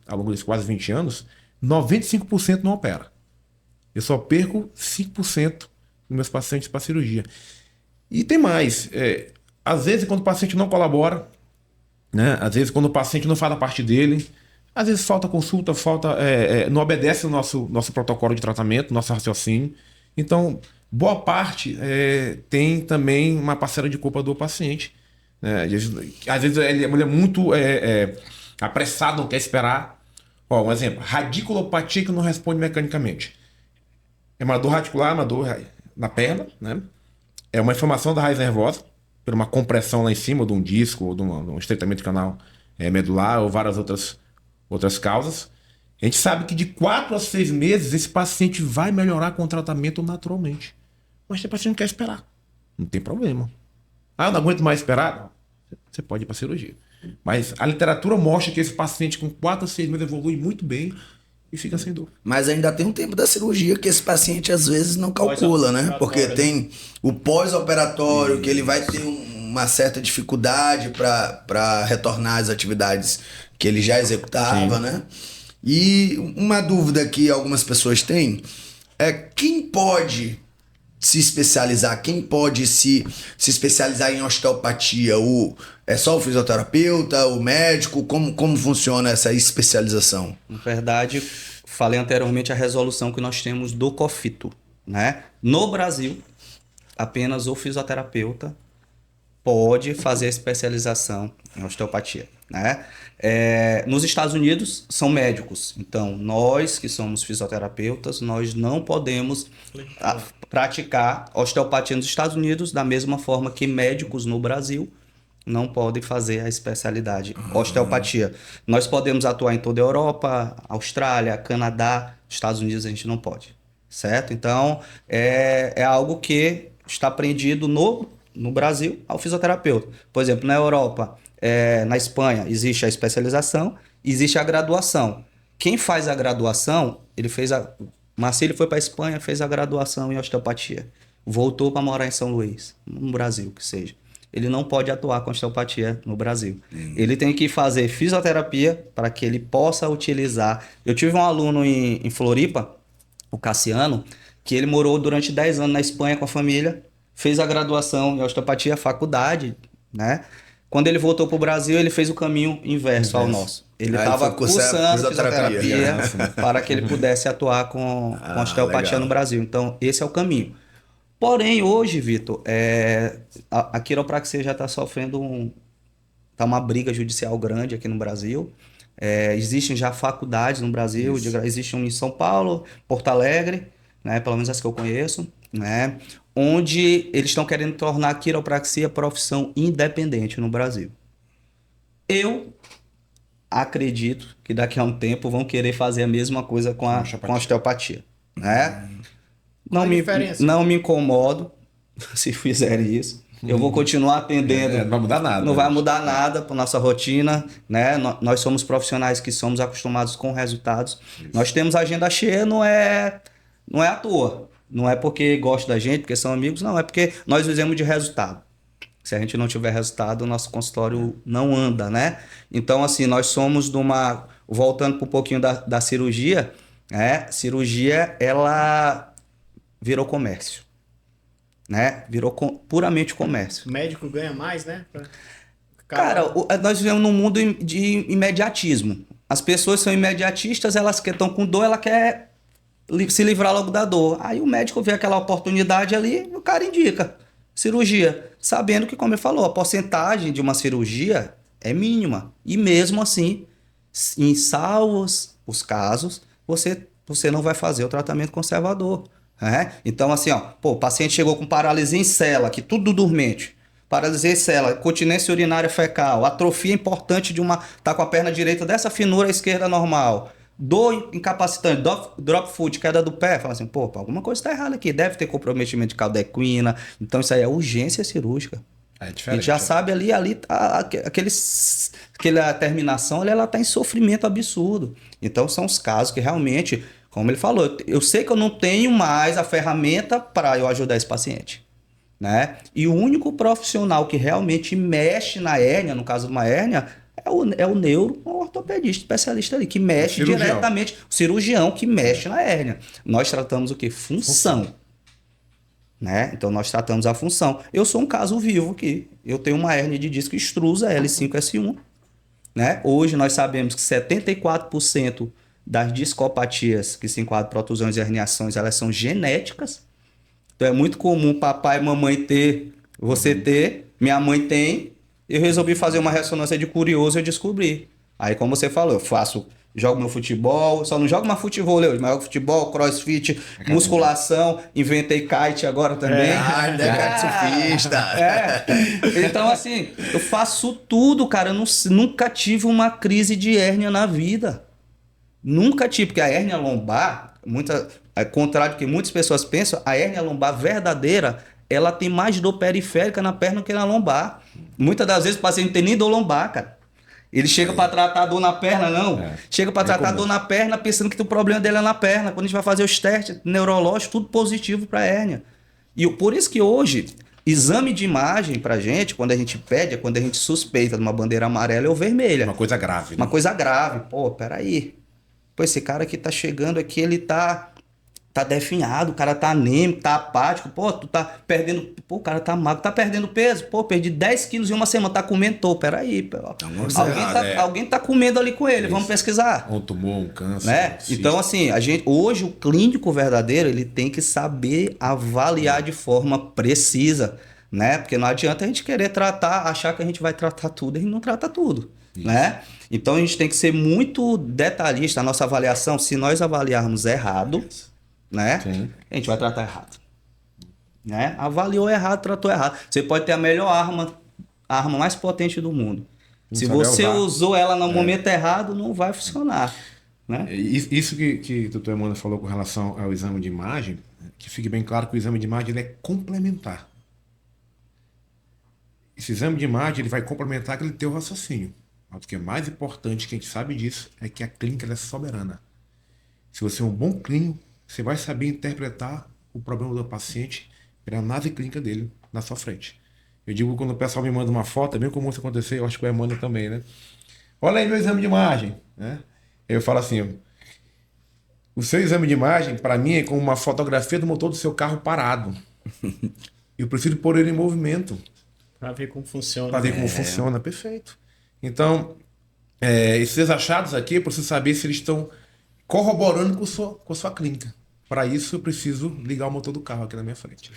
ao longo desses quase 20 anos, 95% não opera. Eu só perco 5% dos meus pacientes para cirurgia. E tem mais. Às vezes, quando o paciente não colabora, né? Às vezes, quando o paciente não faz a parte dele, às vezes falta consulta, não obedece o nosso protocolo de tratamento, nosso raciocínio. Então, boa parte tem também uma parcela de culpa do paciente. Às vezes ele é muito apressado, não quer esperar. Um exemplo, radiculopatia que não responde mecanicamente. É uma dor radicular, uma dor na perna, né? É uma inflamação da raiz nervosa, por uma compressão lá em cima de um disco, ou de um estreitamento do canal medular, ou várias outras causas. A gente sabe que de 4 a 6 meses esse paciente vai melhorar com o tratamento naturalmente. Mas tem paciente que não quer esperar. Não tem problema. Eu não aguento mais esperar? Você pode ir para a cirurgia. Mas a literatura mostra que esse paciente com 4 a 6 meses evolui muito bem e fica sem dor. Mas ainda tem um tempo da cirurgia que esse paciente às vezes não calcula, né? Porque tem o pós-operatório, que ele vai ter uma certa dificuldade para retornar às atividades que ele já executava, né? E uma dúvida que algumas pessoas têm é quem pode se especializar, quem pode se especializar em osteopatia? É só o fisioterapeuta, o médico? Como funciona essa especialização? Na verdade, falei anteriormente a resolução que nós temos do COFITO, né? No Brasil, apenas o fisioterapeuta pode fazer a especialização em osteopatia, né? Nos Estados Unidos são médicos, então nós que somos fisioterapeutas, nós não podemos praticar osteopatia nos Estados Unidos da mesma forma que médicos no Brasil não podem fazer a especialidade osteopatia. Nós podemos atuar em toda a Europa, Austrália, Canadá, Estados Unidos a gente não pode, certo? Então é algo que está prendido no Brasil ao fisioterapeuta. Por exemplo, na Europa, na Espanha, existe a especialização, existe a graduação. Quem faz a graduação, Marcílio foi para a Espanha, fez a graduação em osteopatia. Voltou para morar em São Luís, no Brasil, que seja. Ele não pode atuar com osteopatia no Brasil. Ele tem que fazer fisioterapia para que ele possa utilizar. Eu tive um aluno em Floripa, o Cassiano, que ele morou durante 10 anos na Espanha com a família, fez a graduação em osteopatia, faculdade, né? Quando ele voltou para o Brasil, ele fez o caminho inverso ao nosso. Ele estava cursando fisioterapia para que ele pudesse atuar com osteopatia no Brasil. Então, esse é o caminho. Porém, hoje, Vitor, a quiropraxia já está sofrendo Tá uma briga judicial grande aqui no Brasil. Existem já faculdades no Brasil, existe uma em São Paulo, Porto Alegre, né, pelo menos as que eu conheço, né, onde eles estão querendo tornar a quiropraxia profissão independente no Brasil. Eu acredito que daqui a um tempo vão querer fazer a mesma coisa com a osteopatia, né? Não me incomodo se fizerem isso. Eu vou continuar atendendo. Não vai mudar nada. Não vai mudar nada para nossa rotina, né? Nós somos profissionais que somos acostumados com resultados. Isso. Nós temos agenda cheia, não é à toa. Não é porque gosta da gente, porque são amigos, não. É porque nós vivemos de resultado. Se a gente não tiver resultado, o nosso consultório não anda, né? Então, assim, nós somos de uma... Voltando para um pouquinho da cirurgia, né? Cirurgia, ela virou comércio. Né? Virou puramente comércio. O médico ganha mais, né? Cara, nós vivemos num mundo de imediatismo. As pessoas são imediatistas, elas que estão com dor, ela quer se livrar logo da dor. Aí o médico vê aquela oportunidade ali, o cara indica cirurgia, sabendo que, como ele falou, a porcentagem de uma cirurgia é mínima. E mesmo assim, em salvos os casos, você não vai fazer o tratamento conservador. Então, assim, ó, o paciente chegou com paralisia em cela, que tudo dormente. Paralisia em cela, continência urinária fecal, atrofia importante tá com a perna direita dessa finura, a esquerda normal. Dor incapacitante, drop foot, queda do pé. Fala assim, alguma coisa está errada aqui. Deve ter comprometimento de caldequina. Então, isso aí é urgência cirúrgica. É diferente. A gente já sabe ali tá, aquela terminação, ela tá em sofrimento absurdo. Então, são os casos que realmente... Como ele falou, eu sei que eu não tenho mais a ferramenta para eu ajudar esse paciente, né? E o único profissional que realmente mexe na hérnia, no caso de uma hérnia, é o neuro, o ortopedista, especialista ali, que mexe diretamente, o cirurgião que mexe na hérnia. Nós tratamos o quê? Função. Né? Então, nós tratamos a função. Eu sou um caso vivo aqui. Eu tenho uma hérnia de disco extrusa, L5-S1. Né? Hoje, nós sabemos que 74% das discopatias que se enquadram protusões e herniações, elas são genéticas. Então é muito comum papai e mamãe ter, você ter, minha mãe tem. Eu resolvi fazer uma ressonância de curioso e eu descobri. Aí, como você falou, jogo meu futebol, só não jogo mais futebol, mas jogo futebol, crossfit, musculação, inventei kite agora também. Kite surfista. Então, assim, eu faço tudo, cara. Eu nunca tive uma crise de hérnia na vida. Nunca tive, porque a hérnia lombar, ao contrário do que muitas pessoas pensam, a hérnia lombar verdadeira, ela tem mais dor periférica na perna que na lombar. Muitas das vezes o paciente não tem nem dor lombar, cara. Ele chega para tratar a dor na perna, não. Chega para tratar a dor na perna pensando que o problema dele é na perna. Quando a gente vai fazer os testes neurológicos, tudo positivo para a hérnia. E por isso que hoje, exame de imagem pra gente, quando a gente pede, quando a gente suspeita de uma bandeira amarela ou vermelha. Uma coisa grave. Uma coisa grave. Peraí. Esse cara que tá chegando aqui, ele tá definhado, o cara tá anêmico, tá apático, tu tá perdendo, o cara tá magro, tá perdendo peso, perdi 10 quilos em uma semana, tá comendo, peraí, alguém tá comendo ali com ele, vamos pesquisar. Um tumor, um câncer. Né? Então, assim, hoje o clínico verdadeiro, ele tem que saber avaliar de forma precisa, né? Porque não adianta a gente querer tratar, achar que a gente vai tratar tudo, a gente não trata tudo. Né? Então a gente tem que ser muito detalhista na nossa avaliação. Se nós avaliarmos errado, né? A gente vai tratar errado, né? Avaliou errado, tratou errado. Você pode ter a melhor arma mais potente do mundo. Se você usou ela no momento errado, não vai funcionar, né? Isso que o Dr. Emmanuel falou com relação ao exame de imagem, que fique bem claro que o exame de imagem ele é complementar. Esse exame de imagem ele vai complementar aquele teu raciocínio. O que é mais importante, que a gente sabe disso, é que a clínica ela é soberana. Se você é um bom clínico, você vai saber interpretar o problema do paciente pela análise clínica dele na sua frente. Eu digo quando o pessoal me manda uma foto, é bem comum isso acontecer, eu acho que o Emmanuel também, né? Olha aí meu exame de imagem, né? Eu falo assim, o seu exame de imagem, para mim, é como uma fotografia do motor do seu carro parado. Eu preciso pôr ele em movimento. Para ver como funciona. Para ver como funciona, perfeito. Então, esses achados aqui, eu preciso saber se eles estão corroborando com a sua clínica. Para isso, eu preciso ligar o motor do carro aqui na minha frente.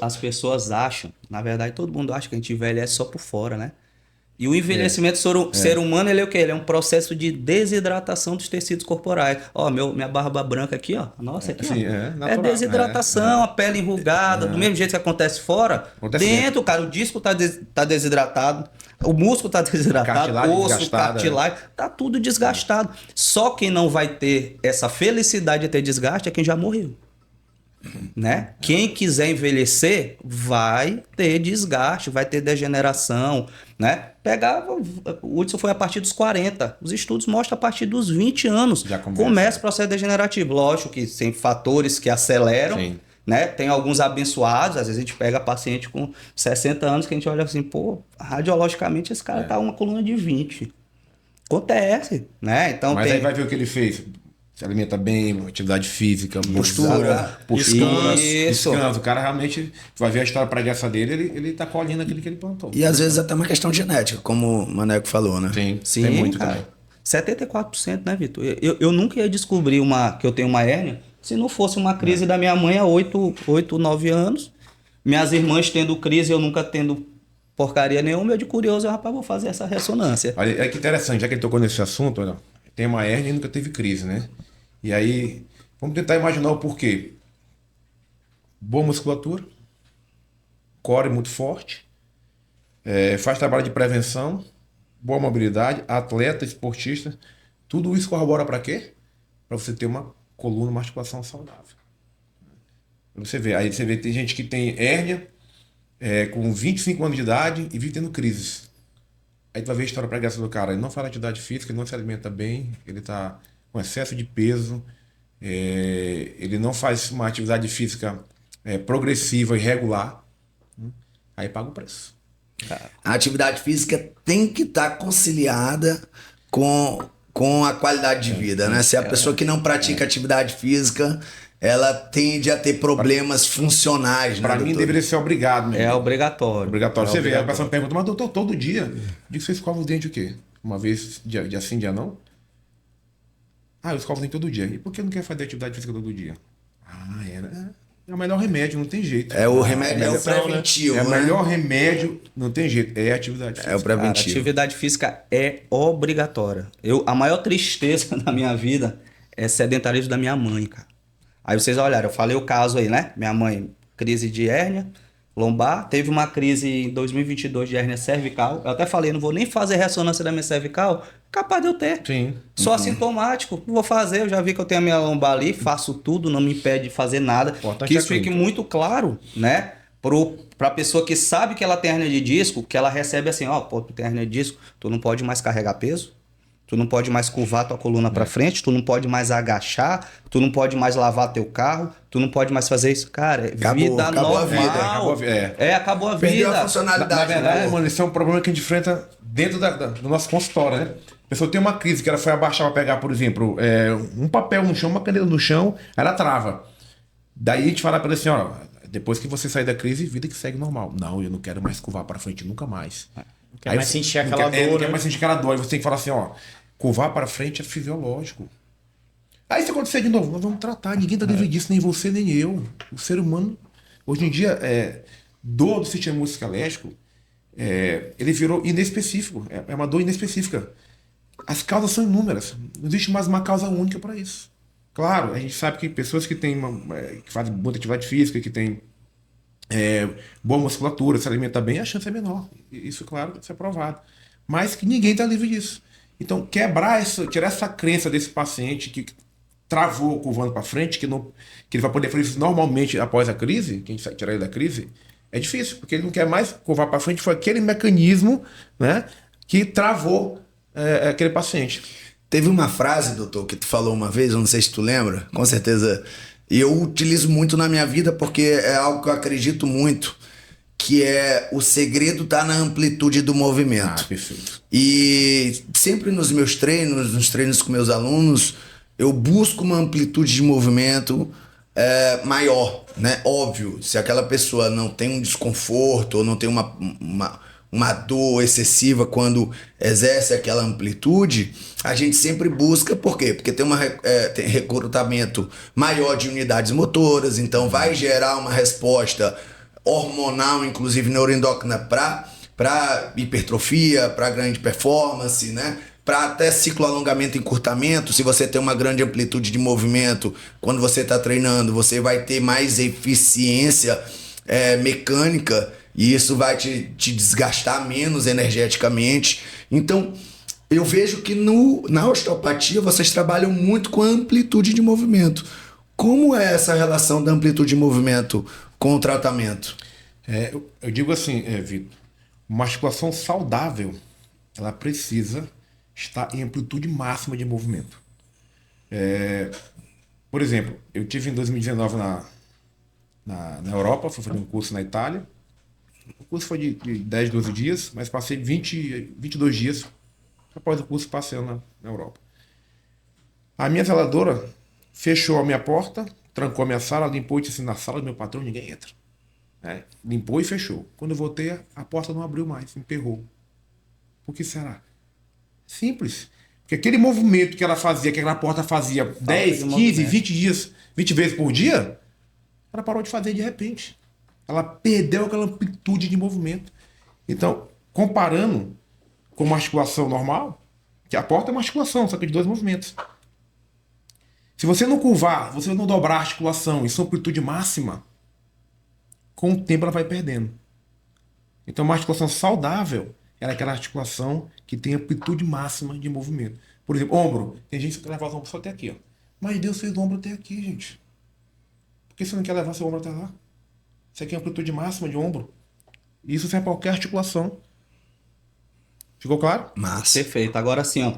As pessoas acham, na verdade, todo mundo acha que a gente envelhece só por fora, né? E o envelhecimento ser humano, ele é o quê? Ele é um processo de desidratação dos tecidos corporais. Ó, minha barba branca aqui, ó. Nossa, aqui, Sim, ó. é É natural. desidratação, a pele enrugada, do mesmo jeito que acontece fora. Acontece dentro, cara, o disco tá desidratado, o músculo tá desidratado, Cartilagem osso, desgastada. cartilagem, tá tudo desgastado. Só quem não vai ter essa felicidade de ter desgaste é quem já morreu. Né? Quem quiser envelhecer vai ter desgaste, vai ter degeneração, né? O Hudson foi a partir dos 40. Os estudos mostram a partir dos 20 anos. Já começa o processo degenerativo. Lógico que tem fatores que aceleram, Sim. né? Tem alguns abençoados, às vezes a gente pega paciente com 60 anos que a gente olha assim, pô, radiologicamente esse cara tá uma coluna de 20. Acontece, né? Então Mas aí vai ver o que ele fez. Se alimenta bem, atividade física, postura, Isso. descanso. O cara realmente vai ver a história pregressa dele, ele tá colhendo aquilo que ele plantou. E às vezes até uma questão genética, como o Maneco falou, né? Sim, tem muito cara. também. 74%, né, Vitor? Eu nunca ia descobrir que eu tenho uma hérnia se não fosse uma crise da minha mãe há 8, 9 anos. Minhas irmãs tendo crise, eu nunca tendo porcaria nenhuma. Eu de curioso, rapaz, vou fazer essa ressonância. Olha, que interessante, já que ele tocou nesse assunto, olha, tem uma hérnia e nunca teve crise, né? E aí, vamos tentar imaginar o porquê. Boa musculatura, core muito forte, faz trabalho de prevenção, boa mobilidade, atleta, esportista. Tudo isso corrobora para quê? Para você ter uma coluna, uma articulação saudável. Você vê, aí você vê, tem gente que tem hérnia com 25 anos de idade e vive tendo crises. Aí tu vai ver a história pregressa do cara. Ele não faz atividade física, ele não se alimenta bem, ele está com excesso de peso, ele não faz uma atividade física progressiva e regular. Aí paga o preço. A atividade física tem que estar conciliada com a qualidade de vida, né? Se a pessoa que não pratica atividade física, ela tende a ter problemas funcionais, né, Para mim doutor? deveria ser obrigado. É obrigatório. Obrigatório. É Você vê, a obrigatório. pessoa pergunta, mas doutor, todo dia? Eu digo, você escova os dentes o quê? Uma vez, dia sim, dia não? Ah, eu escovo os dentes todo dia. E por que não quer fazer atividade física todo dia? Ah, é o melhor remédio, não tem jeito. É o remédio, é o Prevenção, né? preventivo, É o né? melhor remédio, não tem jeito. É atividade física. É o Cara, preventivo. atividade física é obrigatória. A maior tristeza da minha vida é sedentarismo da minha mãe, cara. Aí vocês olharam, eu falei o caso aí, né? Minha mãe, crise de hérnia lombar, teve uma crise em 2022 de hérnia cervical. Eu até falei, não vou nem fazer ressonância da minha cervical, capaz de eu ter. Sim. Só assintomático, não vou fazer, eu já vi que eu tenho a minha lombar ali, faço tudo, não me impede de fazer nada. Importante Que é isso fique clínica. muito claro, né? Pra pessoa que sabe que ela tem hernia de disco, que ela recebe assim, ó, pô, tu tem hernia de disco, tu não pode mais carregar peso, tu não pode mais curvar tua coluna pra frente, tu não pode mais agachar, tu não pode mais lavar teu carro, tu não pode mais fazer isso. Cara, vida acabou a normal. vida, acabou a vida, acabou a Perdeu vida. a funcionalidade. Na verdade, né? mano, isso é um problema que a gente enfrenta dentro do nosso consultório, né? A pessoa tem uma crise que ela foi abaixar para pegar, por exemplo, um papel no chão, uma caneta no chão, ela trava. Daí a gente fala para ela assim, ó, depois que você sair da crise, vida que segue normal. Não, eu não quero mais curvar para frente nunca mais. Não quer mais sentir aquela Não dor, quer né? mais sentir aquela dor. Aí você tem que falar assim, ó, curvar para frente é fisiológico. Aí se acontecer de novo, nós vamos tratar. Ninguém tá livre disso, nem você, nem eu. O ser humano, hoje em dia, dor do sistema musculoesquelético, ele virou inespecífico. É uma dor inespecífica. As causas são inúmeras. Não existe mais uma causa única para isso. Claro, a gente sabe que pessoas que têm que fazem muita atividade física, que têm boa musculatura, se alimenta bem, a chance é menor. Isso, claro, isso é provado. Mas que ninguém está livre disso. Então, tirar essa crença desse paciente que travou curvando para frente, que ele vai poder fazer isso normalmente após a crise, que a gente vai tirar ele da crise, é difícil, porque ele não quer mais curvar para frente, foi aquele mecanismo, né, que travou aquele paciente. Teve uma frase, doutor, que tu falou uma vez, eu não sei se tu lembra, com certeza. E eu utilizo muito na minha vida porque é algo que eu acredito muito, que é o segredo tá na amplitude do movimento. Perfeito. E sempre nos meus treinos, nos treinos com meus alunos, eu busco uma amplitude de movimento maior, né? Óbvio, se aquela pessoa não tem um desconforto ou não tem uma dor excessiva quando exerce aquela amplitude, a gente sempre busca, por quê? Porque tem tem recrutamento maior de unidades motoras, então vai gerar uma resposta hormonal, inclusive neuroendócrina, para para hipertrofia, para grande performance, né? Para até ciclo alongamento e encurtamento. Se você tem uma grande amplitude de movimento, quando você está treinando, você vai ter mais eficiência mecânica e isso vai te desgastar menos energeticamente. Então, eu vejo que na osteopatia vocês trabalham muito com a amplitude de movimento. Como é essa relação da amplitude de movimento com o tratamento? Eu digo assim, Vitor, uma articulação saudável, ela precisa estar em amplitude máxima de movimento. Por exemplo, eu tive em 2019 na Europa, fui fazer um curso na Itália. O curso foi de 10, 12 dias, mas passei 22 dias após o curso passeando na Europa. A minha zeladora fechou a minha porta, trancou a minha sala, limpou e disse assim, na sala do meu patrão ninguém entra. Limpou e fechou. Quando eu voltei, a porta não abriu mais, emperrou. Por que será? Simples. Porque aquele movimento que ela fazia, que aquela porta fazia 10, 15, 20 vezes por dia, ela parou de fazer de repente. Ela perdeu aquela amplitude de movimento. Então, comparando com uma articulação normal, que a porta é uma articulação, só que de 2 movimentos. Se você não curvar, você não dobrar a articulação em sua amplitude máxima, com o tempo ela vai perdendo. Então, uma articulação saudável é aquela articulação que tem amplitude máxima de movimento. Por exemplo, ombro. Tem gente que quer levar os ombros só até aqui. Ó. Mas Deus fez o ombro até aqui, gente. Por que você não quer levar seu ombro até lá? Isso aqui é amplitude máxima de ombro. Isso serve para qualquer articulação. Ficou claro? Massa. Perfeito. Agora sim, ó,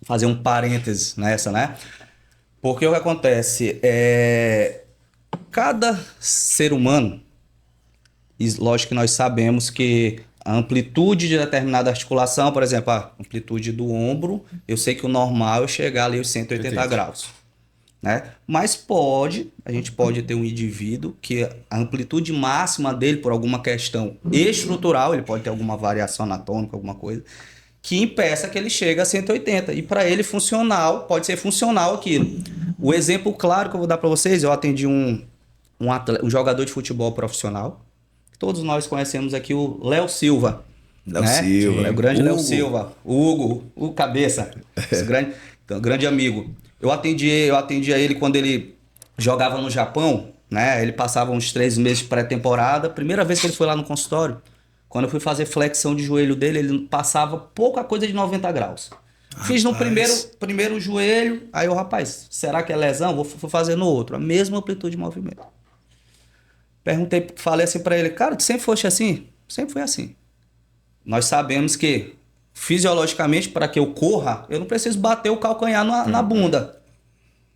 fazer um parênteses nessa, né? Porque o que acontece cada ser humano, e lógico que nós sabemos que a amplitude de determinada articulação, por exemplo, a amplitude do ombro, eu sei que o normal é chegar ali aos 180 graus. Né? Mas a gente pode ter um indivíduo que a amplitude máxima dele, por alguma questão estrutural, ele pode ter alguma variação anatômica, alguma coisa, que impeça que ele chegue a 180. E para ele pode ser funcional aquilo. O exemplo claro que eu vou dar para vocês, eu atendi um jogador de futebol profissional, que todos nós conhecemos aqui, o Léo Silva. Léo Silva. O grande Léo Silva. O Cabeça. Esse grande amigo. Eu atendia ele quando ele jogava no Japão, né? Ele passava uns 3 meses de pré-temporada. Primeira vez que ele foi lá no consultório, quando eu fui fazer flexão de joelho dele, ele passava pouca coisa de 90 graus. Fiz no primeiro joelho, aí eu, rapaz, será que é lesão? Vou fazer no outro, a mesma amplitude de movimento. Falei assim pra ele, cara, tu sempre foste assim? Sempre foi assim. Nós sabemos que fisiologicamente, para que eu corra, eu não preciso bater o calcanhar na bunda.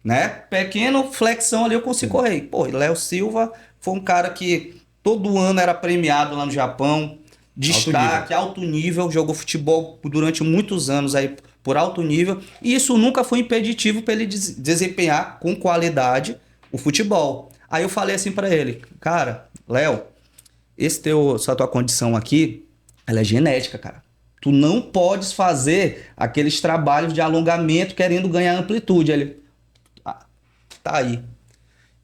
Né? Pequeno flexão ali eu consigo correr. Pô, Léo Silva foi um cara que todo ano era premiado lá no Japão. Destaque, alto nível, jogou futebol durante muitos anos aí por alto nível. E isso nunca foi impeditivo para ele desempenhar com qualidade o futebol. Aí eu falei assim para ele, cara, Léo, essa tua condição aqui, ela é genética, cara. Tu não podes fazer aqueles trabalhos de alongamento querendo ganhar amplitude. Ele, tá aí.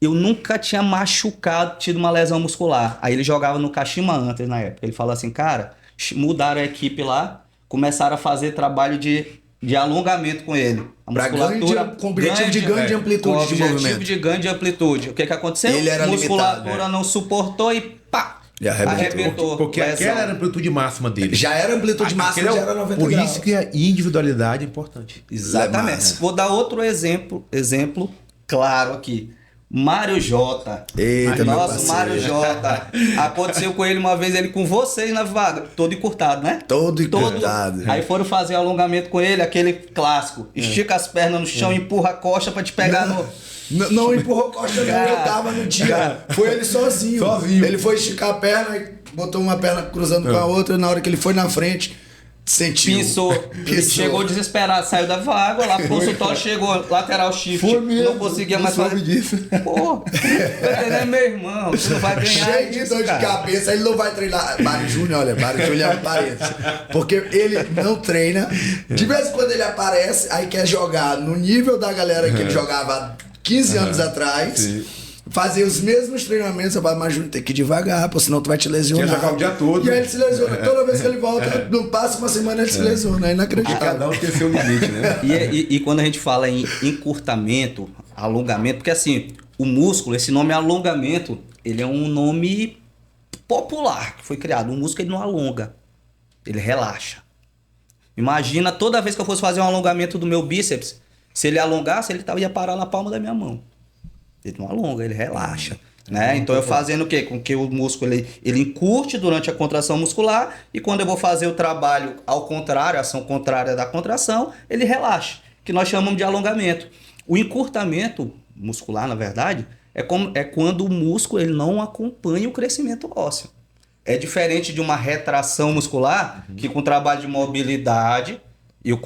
Eu nunca tinha machucado, tido uma lesão muscular. Aí ele jogava no Kashima Antlers na época. Ele falou assim, cara, mudaram a equipe lá, começaram a fazer trabalho de alongamento com ele. A musculatura com objetivo de ganho de amplitude de movimento. Objetivo de ganho de amplitude. O que aconteceu? Ele era musculatura limitado, não suportou e pá! E arrebentou. Porque aquela era a amplitude máxima dele. Já era a amplitude máxima, já era 90 por graus. isso que a individualidade é importante. Exatamente. Vou dar outro exemplo claro aqui. Mário Jota. Eita, nosso Mário Jota. Aconteceu com ele uma vez, ele com vocês na vaga. Todo encurtado, né? Todo encurtado. Aí foram fazer alongamento com ele, aquele clássico. Estica as pernas no chão, empurra a costa pra te pegar Não empurrou costa, não. Eu tava no dia. Foi ele sozinho. Ele foi esticar a perna e botou uma perna cruzando com a outra. Na hora que ele foi na frente, sentiu. Pisou. Chegou desesperado, saiu da vaga, lá pro consultório, chegou lateral shift. Não conseguia mais fazer. Disso. Pô, meu irmão, você não vai ganhar. Cheio de dor de cabeça, ele não vai treinar. Mário Júnior, olha, Mário Júnior é um parênteses. Porque ele não treina. De vez em quando ele aparece, aí quer jogar no nível da galera que ele jogava 15 anos atrás. Sim. fazer os mesmos treinamentos. Eu falo, mas Júnior, tem que ir devagar, pô, senão tu vai te lesionar. Quer jogar o dia todo. E aí ele se lesiona. Toda vez que ele volta, não passa uma semana, ele se lesiona. É inacreditável. Cada um tem seu limite, né? E quando a gente fala em encurtamento, alongamento, porque assim, o músculo, esse nome alongamento, ele é um nome popular que foi criado. O músculo ele não alonga, ele relaxa. Imagina toda vez que eu fosse fazer um alongamento do meu bíceps, se ele alongasse, ele ia parar na palma da minha mão. Ele não alonga, ele relaxa. Né? Então eu fazendo o quê? Com que o músculo ele encurte durante a contração muscular, e quando eu vou fazer o trabalho ao contrário, a ação contrária da contração, ele relaxa, que nós chamamos de alongamento. O encurtamento muscular, na verdade, é quando o músculo ele não acompanha o crescimento ósseo. É diferente de uma retração muscular, que com trabalho de mobilidade eu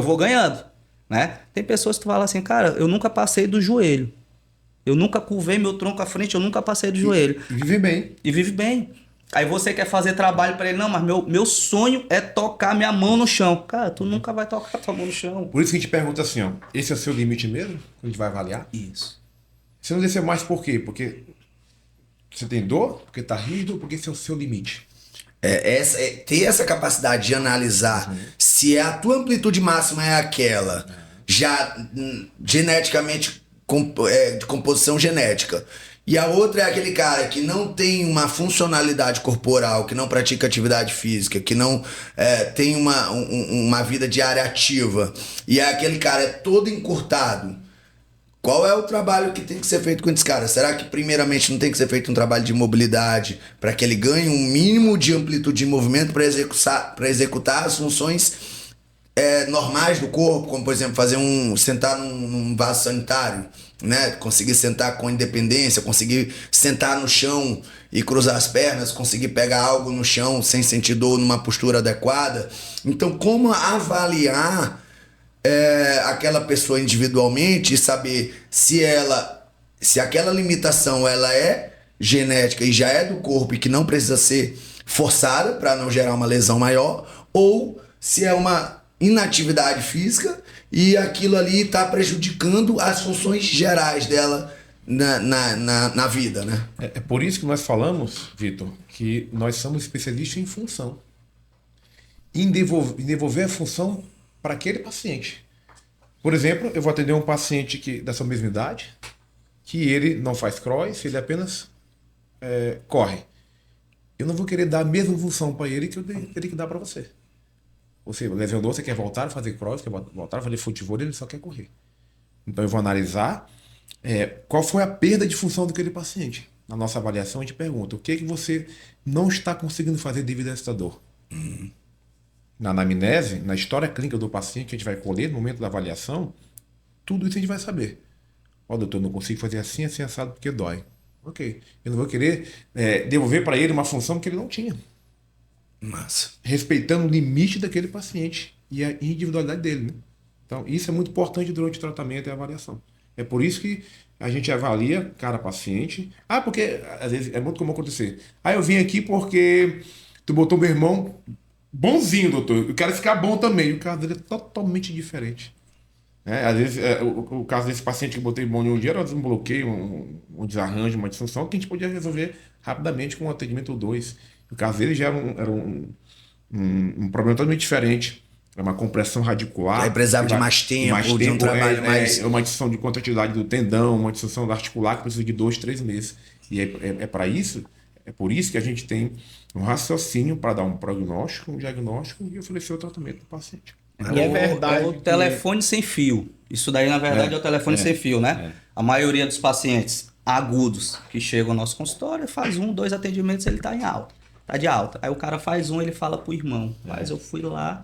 vou ganhando. Né? Tem pessoas que falam assim, cara, eu nunca passei do joelho. Eu nunca curvei meu tronco à frente, eu nunca passei do joelho. E vive bem. E vive bem. Aí você quer fazer trabalho para ele, não, mas meu sonho é tocar minha mão no chão. Cara, tu nunca vai tocar tua mão no chão. Por isso que a gente pergunta assim, ó, esse é o seu limite mesmo? Quando a gente vai avaliar? Isso. Você não descer mais por quê? Porque você tem dor? Porque tá rígido? Ou porque esse é o seu limite? Ter essa capacidade de analisar se a tua amplitude máxima é aquela, já geneticamente, de composição genética, e a outra é aquele cara que não tem uma funcionalidade corporal, que não pratica atividade física, que não tem uma vida diária ativa, e é aquele cara todo encurtado. Qual é o trabalho que tem que ser feito com esse cara? Será que primeiramente não tem que ser feito um trabalho de mobilidade para que ele ganhe um mínimo de amplitude de movimento para executar as funções normais do corpo, como por exemplo sentar num vaso sanitário, né? Conseguir sentar com independência, conseguir sentar no chão e cruzar as pernas, conseguir pegar algo no chão sem sentir dor numa postura adequada. Então, como avaliar aquela pessoa individualmente e saber se aquela limitação ela é genética e já é do corpo e que não precisa ser forçada para não gerar uma lesão maior, ou se é uma inatividade física e aquilo ali está prejudicando as funções gerais dela na vida, né? É por isso que nós falamos, Vitor, que nós somos especialistas em função. Em devolver a função para aquele paciente. Por exemplo, eu vou atender um paciente da sua mesma idade, que ele não faz cross, ele apenas corre. Eu não vou querer dar a mesma função para ele que eu teria que dar para você. Você lesionou, você quer voltar a fazer cross, quer voltar a fazer futebol, ele só quer correr. Então eu vou analisar qual foi a perda de função daquele paciente. Na nossa avaliação a gente pergunta, o que você não está conseguindo fazer devido a essa dor? Na anamnese, na história clínica do paciente, que a gente vai colher no momento da avaliação, tudo isso a gente vai saber. Ó, doutor, não consigo fazer assim assado porque dói. Ok. Eu não vou querer devolver para ele uma função que ele não tinha. Massa. Respeitando o limite daquele paciente e a individualidade dele, né? Então, isso é muito importante durante o tratamento e a avaliação. É por isso que a gente avalia cada paciente. Porque às vezes é muito comum acontecer. Eu vim aqui porque tu botou meu irmão bonzinho, doutor. Eu quero ficar bom também. O caso dele é totalmente diferente. Às vezes, o caso desse paciente que eu botei bom em um dia era um bloqueio, um desarranjo, uma disfunção que a gente podia resolver rapidamente com um atendimento ou dois. O caso dele já era um problema totalmente diferente. É uma compressão radicular. Aí precisava de mais tempo, de um trabalho mais... É uma disfunção de contratividade do tendão, uma disfunção articular que precisa de 2, 3 meses. E para isso, é por isso que a gente tem um raciocínio para dar um prognóstico, um diagnóstico e oferecer o tratamento do paciente. E é verdade. É o telefone sem fio. Isso daí, na verdade, é o telefone sem fio, né? A maioria dos pacientes agudos que chegam ao nosso consultório faz 1, 2 atendimentos, ele tá em alta. Tá de alta. Aí o cara faz ele fala pro irmão. Mas eu fui lá,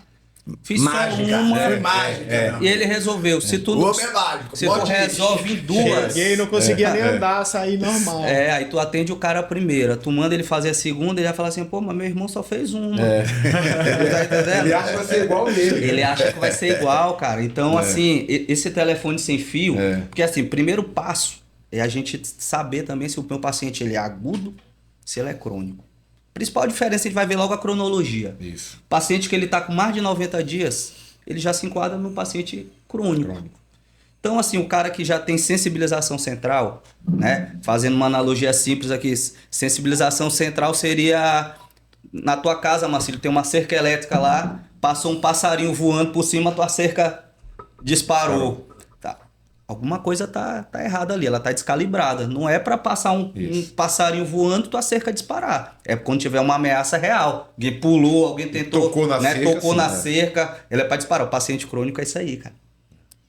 fiz mágica, só uma. foi mágica. E ele resolveu. Se tu, O homem é mágico. se tu resolve em 2. Cheguei, não conseguia nem andar, sair normal. Aí tu atende o cara a primeira, tu manda ele fazer a segunda, ele vai falar assim, pô, mas meu irmão só fez uma. Tá entendendo? Ele acha que vai ser igual nele. Ele acha que vai ser igual, cara. Então, assim, esse telefone sem fio, porque assim, primeiro passo é a gente saber também se o meu paciente ele é agudo, se ele é crônico. Principal diferença, a gente vai ver logo a cronologia. Isso. Paciente que ele tá com mais de 90 dias, ele já se enquadra no paciente crônico. Então, assim, o cara que já tem sensibilização central, né? Fazendo uma analogia simples aqui, sensibilização central seria na tua casa, Marcílio, tem uma cerca elétrica lá, passou um passarinho voando por cima, tua cerca disparou. Tá. Alguma coisa tá errada ali, ela tá descalibrada. Não é para passar um passarinho voando, tua cerca disparar. É quando tiver uma ameaça real. Alguém pulou, alguém tentou, tocou na cerca, tocou na cerca, ela é para disparar. O paciente crônico é isso aí, cara.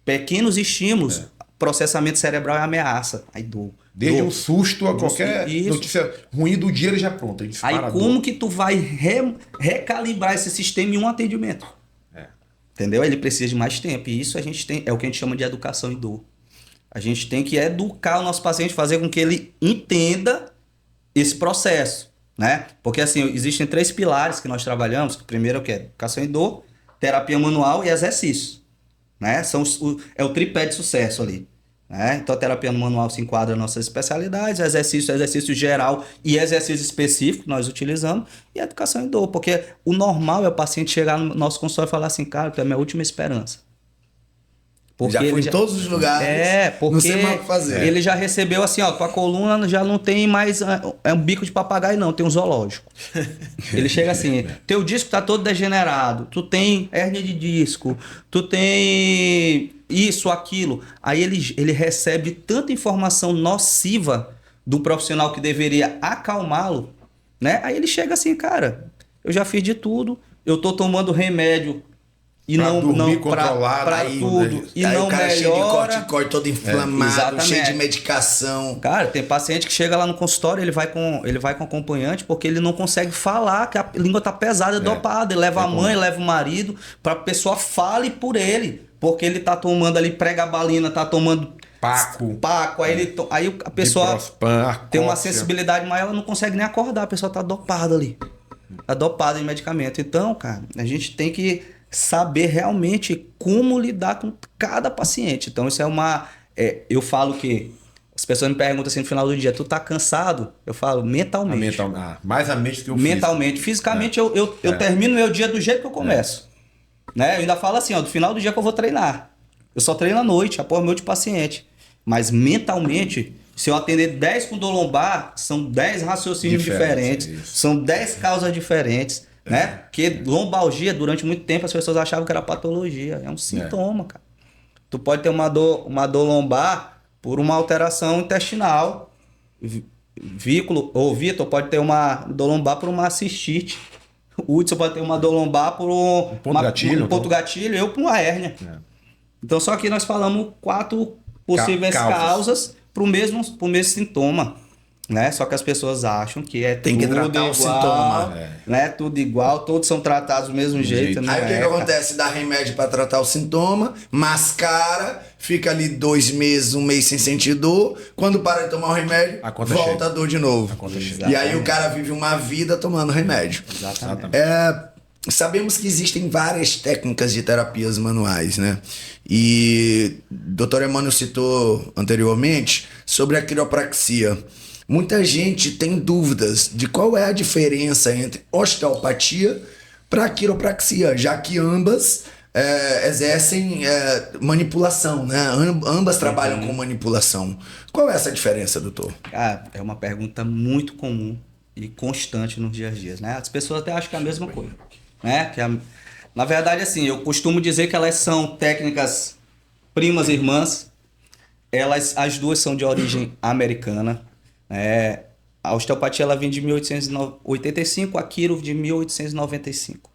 Pequenos estímulos, processamento cerebral é ameaça. Aí dor. Desde dor. um susto a qualquer notícia ruim do dia, ele já pronto. Ele Aí como que tu vai recalibrar esse sistema em um atendimento? Entendeu? Ele precisa de mais tempo. E isso a gente tem, é o que a gente chama de educação em dor. A gente tem que educar o nosso paciente, fazer com que ele entenda esse processo, né? Porque assim, existem 3 pilares que nós trabalhamos. O primeiro é o que? Educação em dor, terapia manual e exercício. Né? É o tripé de sucesso ali. Né? Então a terapia manual se enquadra nas nossas especialidades, exercício geral e exercício específico que nós utilizamos, e a educação em dor, porque o normal é o paciente chegar no nosso consultório e falar assim, cara, tu é a minha última esperança. Porque já foi em todos os lugares. Porque não sei mais o que fazer. Ele já recebeu assim, ó, tua coluna já não tem mais um bico de papagaio não, tem um zoológico. Ele chega assim, teu disco tá todo degenerado, tu tem hérnia de disco, tu tem isso, aquilo. Aí ele recebe tanta informação nociva do profissional que deveria acalmá-lo, né? Aí ele chega assim, cara, eu já fiz de tudo, eu tô tomando remédio e pra não dormir controlado, pra aí, tudo e aí não o cara melhora. cheio de corticóide, todo inflamado, Exatamente. cheio de medicação. Cara, tem paciente que chega lá no consultório, ele vai com acompanhante porque ele não consegue falar, que a língua tá pesada, dopada. Ele leva a mãe, leva o marido, pra pessoa fale por ele, porque ele tá tomando ali pregabalina, tá tomando Paco, aí a pessoa tem uma sensibilidade maior, ela não consegue nem acordar, a pessoa tá dopada ali. Tá dopada em medicamento. Então, cara, a gente tem que saber realmente como lidar com cada paciente. Então, isso é eu falo que as pessoas me perguntam assim no final do dia, tu tá cansado? Eu falo, mentalmente. Mais a mente que o mentalmente. Fisicamente, eu termino meu dia do jeito que eu começo. Né? Eu ainda falo assim, ó, do final do dia que eu vou treinar. Eu só treino à noite, após meu de paciente. Mas mentalmente, se eu atender 10 com dor lombar, são 10 raciocínios diferentes. São 10 causas diferentes. Né? Porque lombalgia, durante muito tempo, as pessoas achavam que era patologia. É um sintoma, cara. Tu pode ter uma dor lombar por uma alteração intestinal. Vitor pode ter uma dor lombar por uma cistite. O Hudson pode ter uma dor lombar por um ponto gatilho, eu por uma hérnia. Então, só que nós falamos 4 possíveis causas para o mesmo sintoma. Né? Só que as pessoas acham que tem que tratar igual, o sintoma, né? Tudo igual, todos são tratados do mesmo jeito. Né? Aí o que acontece? Dá remédio para tratar o sintoma, mascara, fica ali 2 meses, 1 mês sem sentir dor. Quando para de tomar o remédio, volta a dor de novo. E aí o cara vive uma vida tomando remédio. Exatamente. Sabemos que existem várias técnicas de terapias manuais, né? E o Dr. Emmanuel citou anteriormente sobre a quiropraxia. Muita gente tem dúvidas de qual é a diferença entre osteopatia para quiropraxia, já que ambas exercem manipulação, né? Ambas trabalham com manipulação. Qual é essa diferença, doutor? É uma pergunta muito comum e constante nos dias a dias, né? As pessoas até acham que é a mesma coisa, né? Na verdade, assim, eu costumo dizer que elas são técnicas primas irmãs. As duas são de origem americana. A osteopatia ela vem de 1885, a quiro de 1895.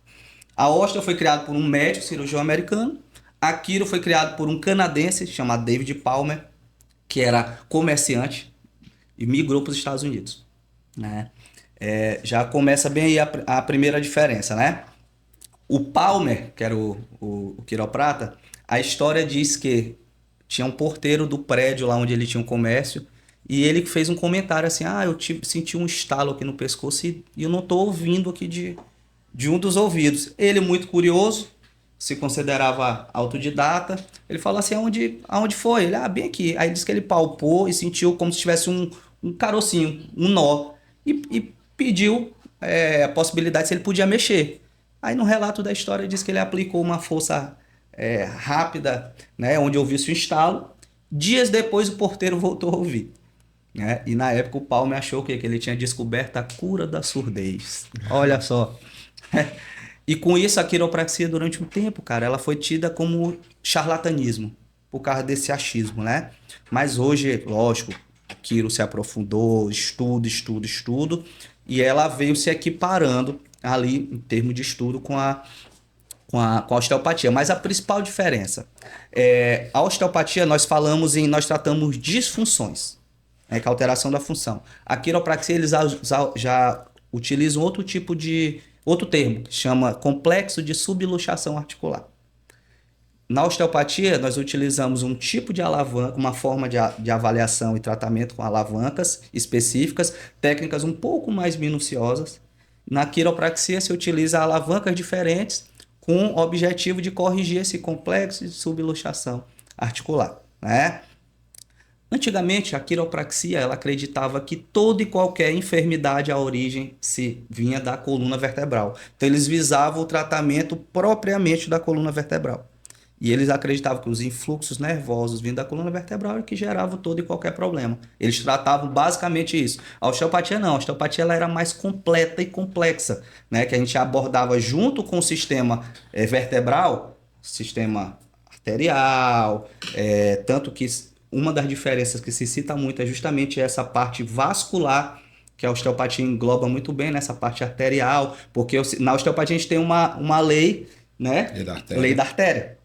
A osteo foi criada por um médico cirurgião americano. A quiro foi criada por um canadense chamado David Palmer, que era comerciante e migrou para os Estados Unidos. Né? Já começa bem aí a primeira diferença, né? O Palmer, que era o quiroprata, a história diz que tinha um porteiro do prédio lá onde ele tinha um comércio e ele fez um comentário assim, eu senti um estalo aqui no pescoço e eu não estou ouvindo aqui de um dos ouvidos. Ele, muito curioso, se considerava autodidata, ele falou assim, aonde foi? Ele, bem aqui. Aí disse que ele palpou e sentiu como se tivesse um carocinho, um nó, e pediu a possibilidade se ele podia mexer. Aí no relato da história diz que ele aplicou uma força rápida, né, onde ouvisse o estalo. Dias depois o porteiro voltou a ouvir. Né? E na época o Palme achou que ele tinha descoberto a cura da surdez. Olha só. E com isso a quiropraxia durante um tempo, cara, ela foi tida como charlatanismo, por causa desse achismo, né? Mas hoje, lógico, a quiro se aprofundou, estudo, e ela veio se equiparando ali em termos de estudo com a osteopatia. Mas a principal diferença a osteopatia nós tratamos disfunções, né, que é a alteração da função. A quiropraxia eles já utilizam outro termo, que chama complexo de subluxação articular. Na osteopatia, nós utilizamos um tipo de alavanca, uma forma de avaliação e tratamento com alavancas específicas, técnicas um pouco mais minuciosas. Na quiropraxia, se utiliza alavancas diferentes com o objetivo de corrigir esse complexo de subluxação articular, né? Antigamente, a quiropraxia ela acreditava que toda e qualquer enfermidade, a origem se vinha da coluna vertebral. Então, eles visavam o tratamento propriamente da coluna vertebral. E eles acreditavam que os influxos nervosos vindo da coluna vertebral é que geravam todo e qualquer problema. Eles tratavam basicamente isso. A osteopatia não. A osteopatia ela era mais completa e complexa, né? Que a gente abordava junto com o sistema vertebral, sistema arterial, tanto que uma das diferenças que se cita muito é justamente essa parte vascular, que a osteopatia engloba muito bem nessa parte arterial, porque na osteopatia a gente tem uma lei, né? Lei da artéria.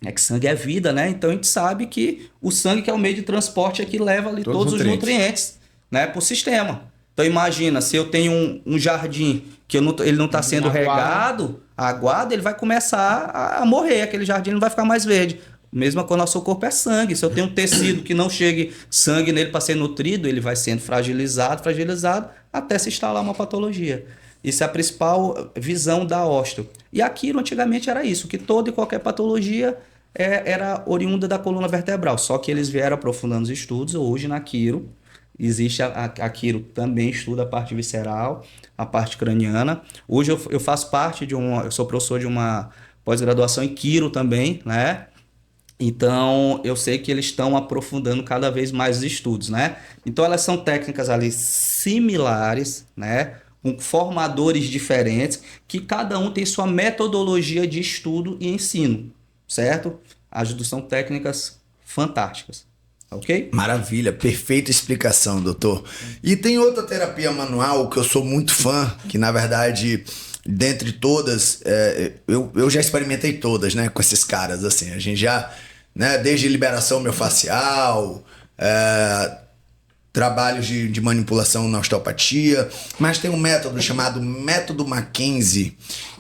Que sangue é vida, né? Então a gente sabe que o sangue, que é o meio de transporte, é que leva ali todos os nutrientes, né, para o sistema. Então imagina, se eu tenho um jardim que ele não está sendo regado, aguado, ele vai começar a morrer, aquele jardim não vai ficar mais verde. Mesmo com o nosso corpo é sangue. Se eu tenho um tecido que não chegue sangue nele para ser nutrido, ele vai sendo fragilizado, até se instalar uma patologia. Isso é a principal visão da osteo. E aquilo antigamente era isso, que toda e qualquer patologia era oriunda da coluna vertebral. Só que eles vieram aprofundando os estudos. Hoje na quiro, existe a quiro também estuda a parte visceral, a parte craniana. Hoje eu faço parte eu sou professor de uma pós-graduação em quiro também, né? Então, eu sei que eles estão aprofundando cada vez mais os estudos, né? Então, elas são técnicas ali similares, né? Com formadores diferentes, que cada um tem sua metodologia de estudo e ensino, certo? As duas são técnicas fantásticas, ok? Maravilha, perfeita explicação, doutor. E tem outra terapia manual que eu sou muito fã, que na verdade, dentre todas, eu já experimentei todas, né? Com esses caras, assim, a gente já... Né, desde liberação miofascial, trabalhos de manipulação na osteopatia, mas tem um método chamado método Mackenzie,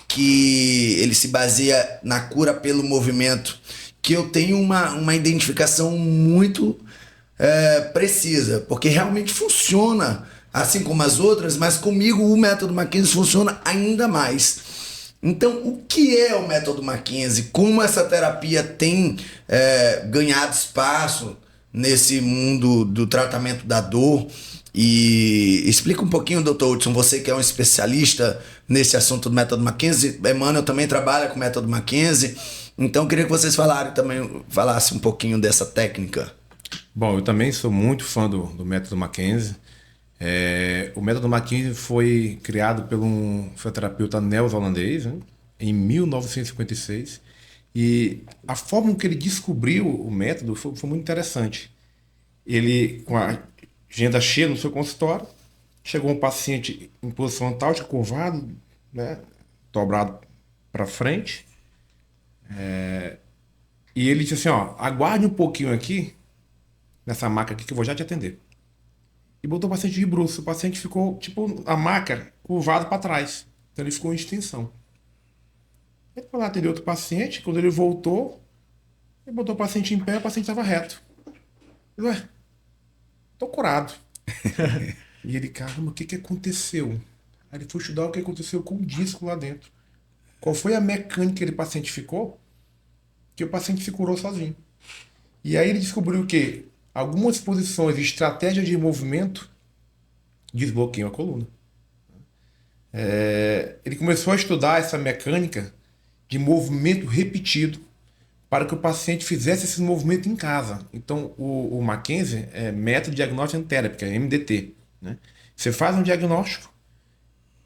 que ele se baseia na cura pelo movimento, que eu tenho uma identificação muito precisa, porque realmente funciona, assim como as outras, mas comigo o método Mackenzie funciona ainda mais. Então, o que é o método Mackenzie? Como essa terapia tem ganhado espaço nesse mundo do tratamento da dor? E explica um pouquinho, Dr. Hudson, você que é um especialista nesse assunto do método Mackenzie. Emmanuel também trabalha com o método Mackenzie. Então, eu queria que vocês falassem um pouquinho dessa técnica. Bom, eu também sou muito fã do método Mackenzie. O método Mackenzie foi criado por um fisioterapeuta neozelandês, né, em 1956, e a forma que ele descobriu o método foi muito interessante. Ele, com a agenda cheia no seu consultório, chegou um paciente em posição antálgica, curvado, né, dobrado para frente, e ele disse assim, aguarde um pouquinho aqui, nessa maca aqui que eu vou já te atender. E botou o paciente de bruços. O paciente ficou, tipo, a maca curvado para trás. Então ele ficou em extensão. Ele foi lá atender outro paciente. Quando ele voltou, ele botou o paciente em pé, o paciente estava reto. Ele, tô curado. E ele, caramba, o que aconteceu? Aí ele foi estudar o que aconteceu com o disco lá dentro. Qual foi a mecânica que aquele paciente ficou? Que o paciente se curou sozinho. E aí ele descobriu que algumas posições e estratégias de movimento desbloqueiam a coluna. Ele começou a estudar essa mecânica de movimento repetido para que o paciente fizesse esse movimento em casa. Então, o Mackenzie é Método Diagnóstico and Therapy, que é MDT, né? Você faz um diagnóstico,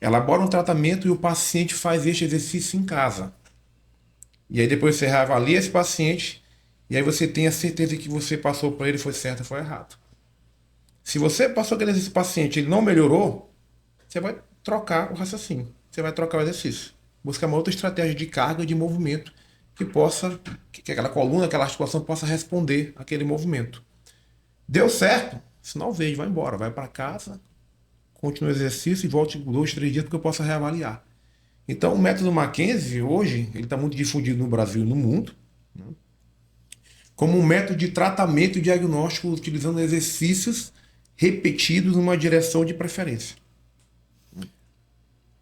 elabora um tratamento e o paciente faz este exercício em casa. E aí depois você reavalia esse paciente e aí você tem a certeza que você passou para ele foi certo ou foi errado. Se você passou aquele exercício paciente e ele não melhorou, você vai trocar o raciocínio, você vai trocar o exercício. Buscar uma outra estratégia de carga, de movimento, que aquela coluna, aquela articulação possa responder àquele movimento. Deu certo? Sinal verde, vai embora, vai para casa, continua o exercício e volte 2, 3 dias porque eu possa reavaliar. Então, o método Mackenzie, hoje, ele está muito difundido no Brasil e no mundo, né? Como um método de tratamento e diagnóstico utilizando exercícios repetidos numa direção de preferência.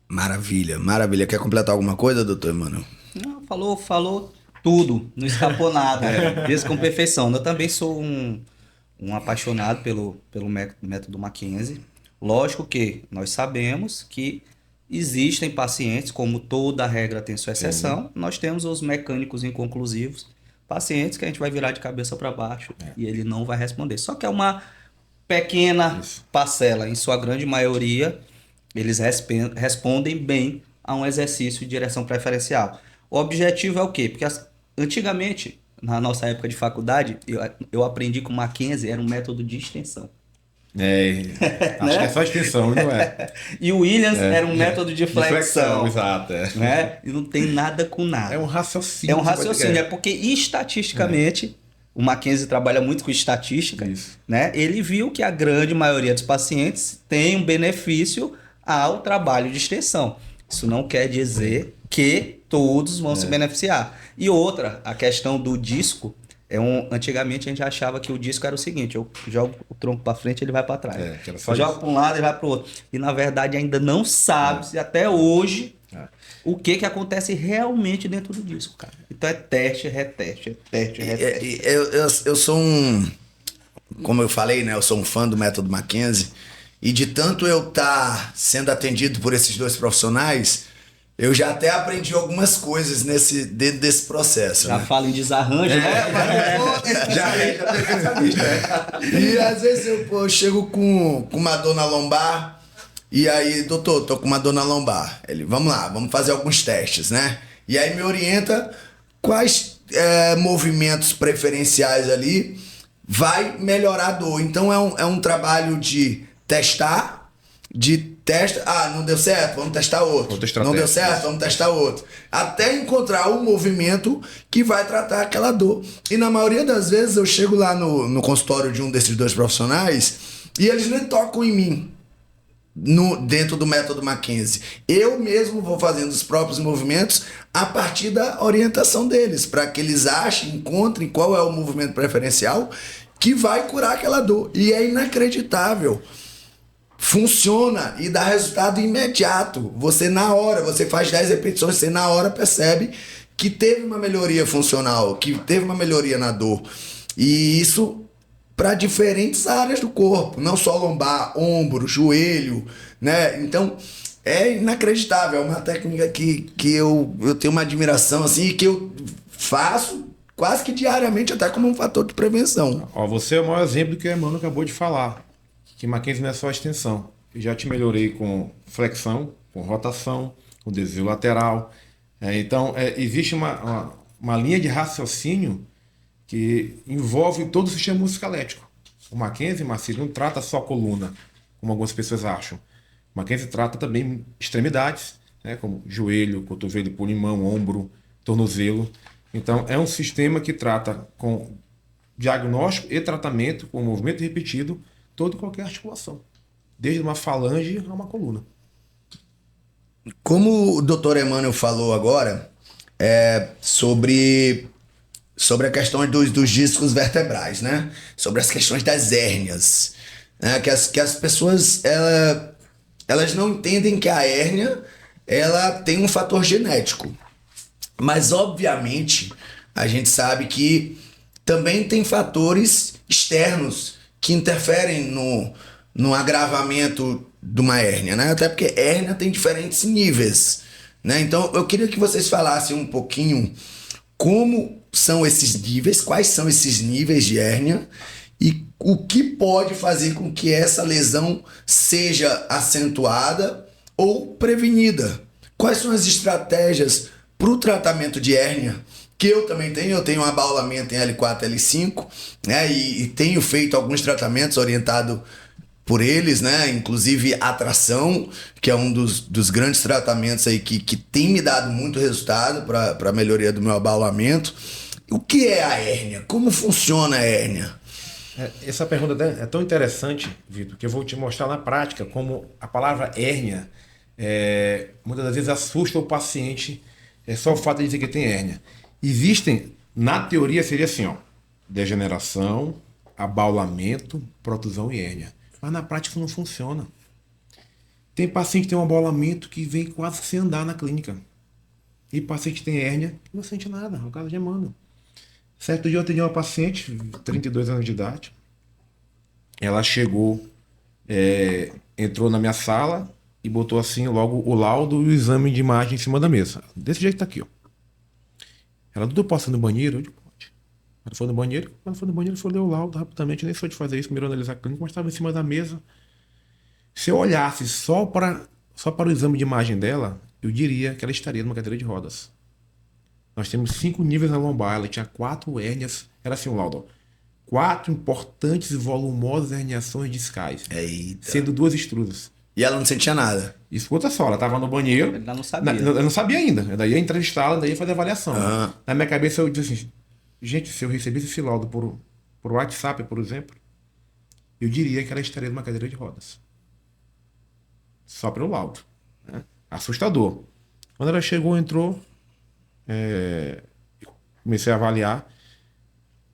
Maravilha, maravilha. Quer completar alguma coisa, doutor Emmanuel? Não, falou tudo, não escapou nada. Fez com perfeição. Eu também sou um apaixonado pelo método Mackenzie. Lógico que nós sabemos que existem pacientes, como toda regra tem sua exceção, nós temos os mecânicos inconclusivos, pacientes que a gente vai virar de cabeça para baixo e ele não vai responder. Só que é uma pequena parcela, em sua grande maioria, eles respondem bem a um exercício de direção preferencial. O objetivo é o quê? Porque antigamente, na nossa época de faculdade, eu aprendi que o Mackenzie era um método de extensão. Acho que é só extensão, não é? E o Williams era um método de flexão. Exato. Né? E não tem nada com nada. É um raciocínio. É um raciocínio, é porque estatisticamente, o Mackenzie trabalha muito com estatística, né? Ele viu que a grande maioria dos pacientes tem um benefício ao trabalho de extensão. Isso não quer dizer que todos vão se beneficiar. E outra, a questão do disco, antigamente a gente achava que o disco era o seguinte: eu jogo o tronco para frente, ele vai para trás. Eu jogo para um lado, ele vai para o outro. E na verdade ainda não sabe-se até hoje o que acontece realmente dentro do disco, cara. Então é teste, reteste, teste, reteste. Eu sou como eu falei, né? Eu sou um fã do método Mackenzie. E de tanto eu estar sendo atendido por esses dois profissionais, eu já até aprendi algumas coisas dentro desse processo. Já fala em desarranjo, né? Já tem essa lista, né? E às vezes eu chego com uma dor na lombar, e aí, doutor, tô com uma dor na lombar. Ele, vamos lá, vamos fazer alguns testes, né? E aí me orienta quais movimentos preferenciais ali vai melhorar a dor. Então é um trabalho de testar, não deu certo, vamos testar outro. Não deu certo, vamos testar outro. Até encontrar o movimento que vai tratar aquela dor. E na maioria das vezes eu chego lá no consultório de um desses dois profissionais e eles nem tocam em mim dentro do método Mackenzie. Eu mesmo vou fazendo os próprios movimentos a partir da orientação deles, para que eles encontrem qual é o movimento preferencial que vai curar aquela dor. E é inacreditável. Funciona e dá resultado imediato. Você na hora, você faz 10 repetições, você na hora percebe que teve uma melhoria funcional, que teve uma melhoria na dor. E isso para diferentes áreas do corpo, não só lombar, ombro, joelho, né? Então é inacreditável, é uma técnica que eu tenho uma admiração assim, e que eu faço quase que diariamente, até como um fator de prevenção. Você é o maior exemplo do que o Emmanuel acabou de falar. Que Mackenzie não é só extensão. Eu já te melhorei com flexão, com rotação, com desvio lateral. Então, existe uma linha de raciocínio que envolve todo o sistema musculoesquelético. O Mackenzie, Marcelo, não trata só a coluna, como algumas pessoas acham. O Mackenzie trata também extremidades, né, como joelho, cotovelo, polimão, ombro, tornozelo. Então, é um sistema que trata com diagnóstico e tratamento, com movimento repetido, toda e qualquer articulação, desde uma falange a uma coluna. Como o Dr. Emmanuel falou agora, sobre a questão dos discos vertebrais, né? Sobre as questões das hérnias, né? Que as pessoas elas não entendem que a hérnia ela tem um fator genético, mas obviamente a gente sabe que também tem fatores externos que interferem no agravamento de uma hérnia, né? Até porque hérnia tem diferentes níveis, né? Então eu queria que vocês falassem um pouquinho como são esses níveis, quais são esses níveis de hérnia e o que pode fazer com que essa lesão seja acentuada ou prevenida. Quais são as estratégias para o tratamento de hérnia? Que eu também tenho, eu tenho um abaulamento em L4, L5, né? E tenho feito alguns tratamentos orientados por eles, né? Inclusive a tração, que é um dos grandes tratamentos aí que tem me dado muito resultado para a melhoria do meu abaulamento. O que é a hérnia? Como funciona a hérnia? Essa pergunta é tão interessante, Vitor, que eu vou te mostrar na prática como a palavra hérnia muitas das vezes assusta o paciente, só o fato de dizer que tem hérnia. Existem, na teoria seria assim, ó, degeneração, abaulamento, protusão e hérnia. Mas na prática isso não funciona. Tem paciente que tem um abaulamento que vem quase sem andar na clínica. E paciente que tem hérnia não sente nada, é um caso de Emmanuel. Certo dia eu atendi uma paciente, 32 anos de idade. Ela chegou, entrou na minha sala e botou assim logo o laudo e o exame de imagem em cima da mesa. Desse jeito tá aqui, ó. Ela, Dudu, posso ir no banheiro? Eu digo, pode. Ela foi no banheiro, foi ler o laudo rapidamente, nem sou de fazer isso, primeiro analisar a clínica, mas estava em cima da mesa. Se eu olhasse só para o exame de imagem dela, eu diria que ela estaria numa cadeira de rodas. Nós temos 5 níveis na lombar, ela tinha 4 hérnias, era assim o laudo, ó. 4 importantes e volumosas herniações discais, sendo 2 extrusas. E ela não sentia nada. Escuta só, ela estava no banheiro. Ela não sabia. Eu não sabia ainda. Eu daí ia entrevistá-la, daí ia fazer avaliação. Na minha cabeça eu disse assim, gente, se eu recebesse esse laudo por WhatsApp, por exemplo, eu diria que ela estaria numa cadeira de rodas. Só pelo laudo. Né? Assustador. Quando ela chegou, entrou, comecei a avaliar.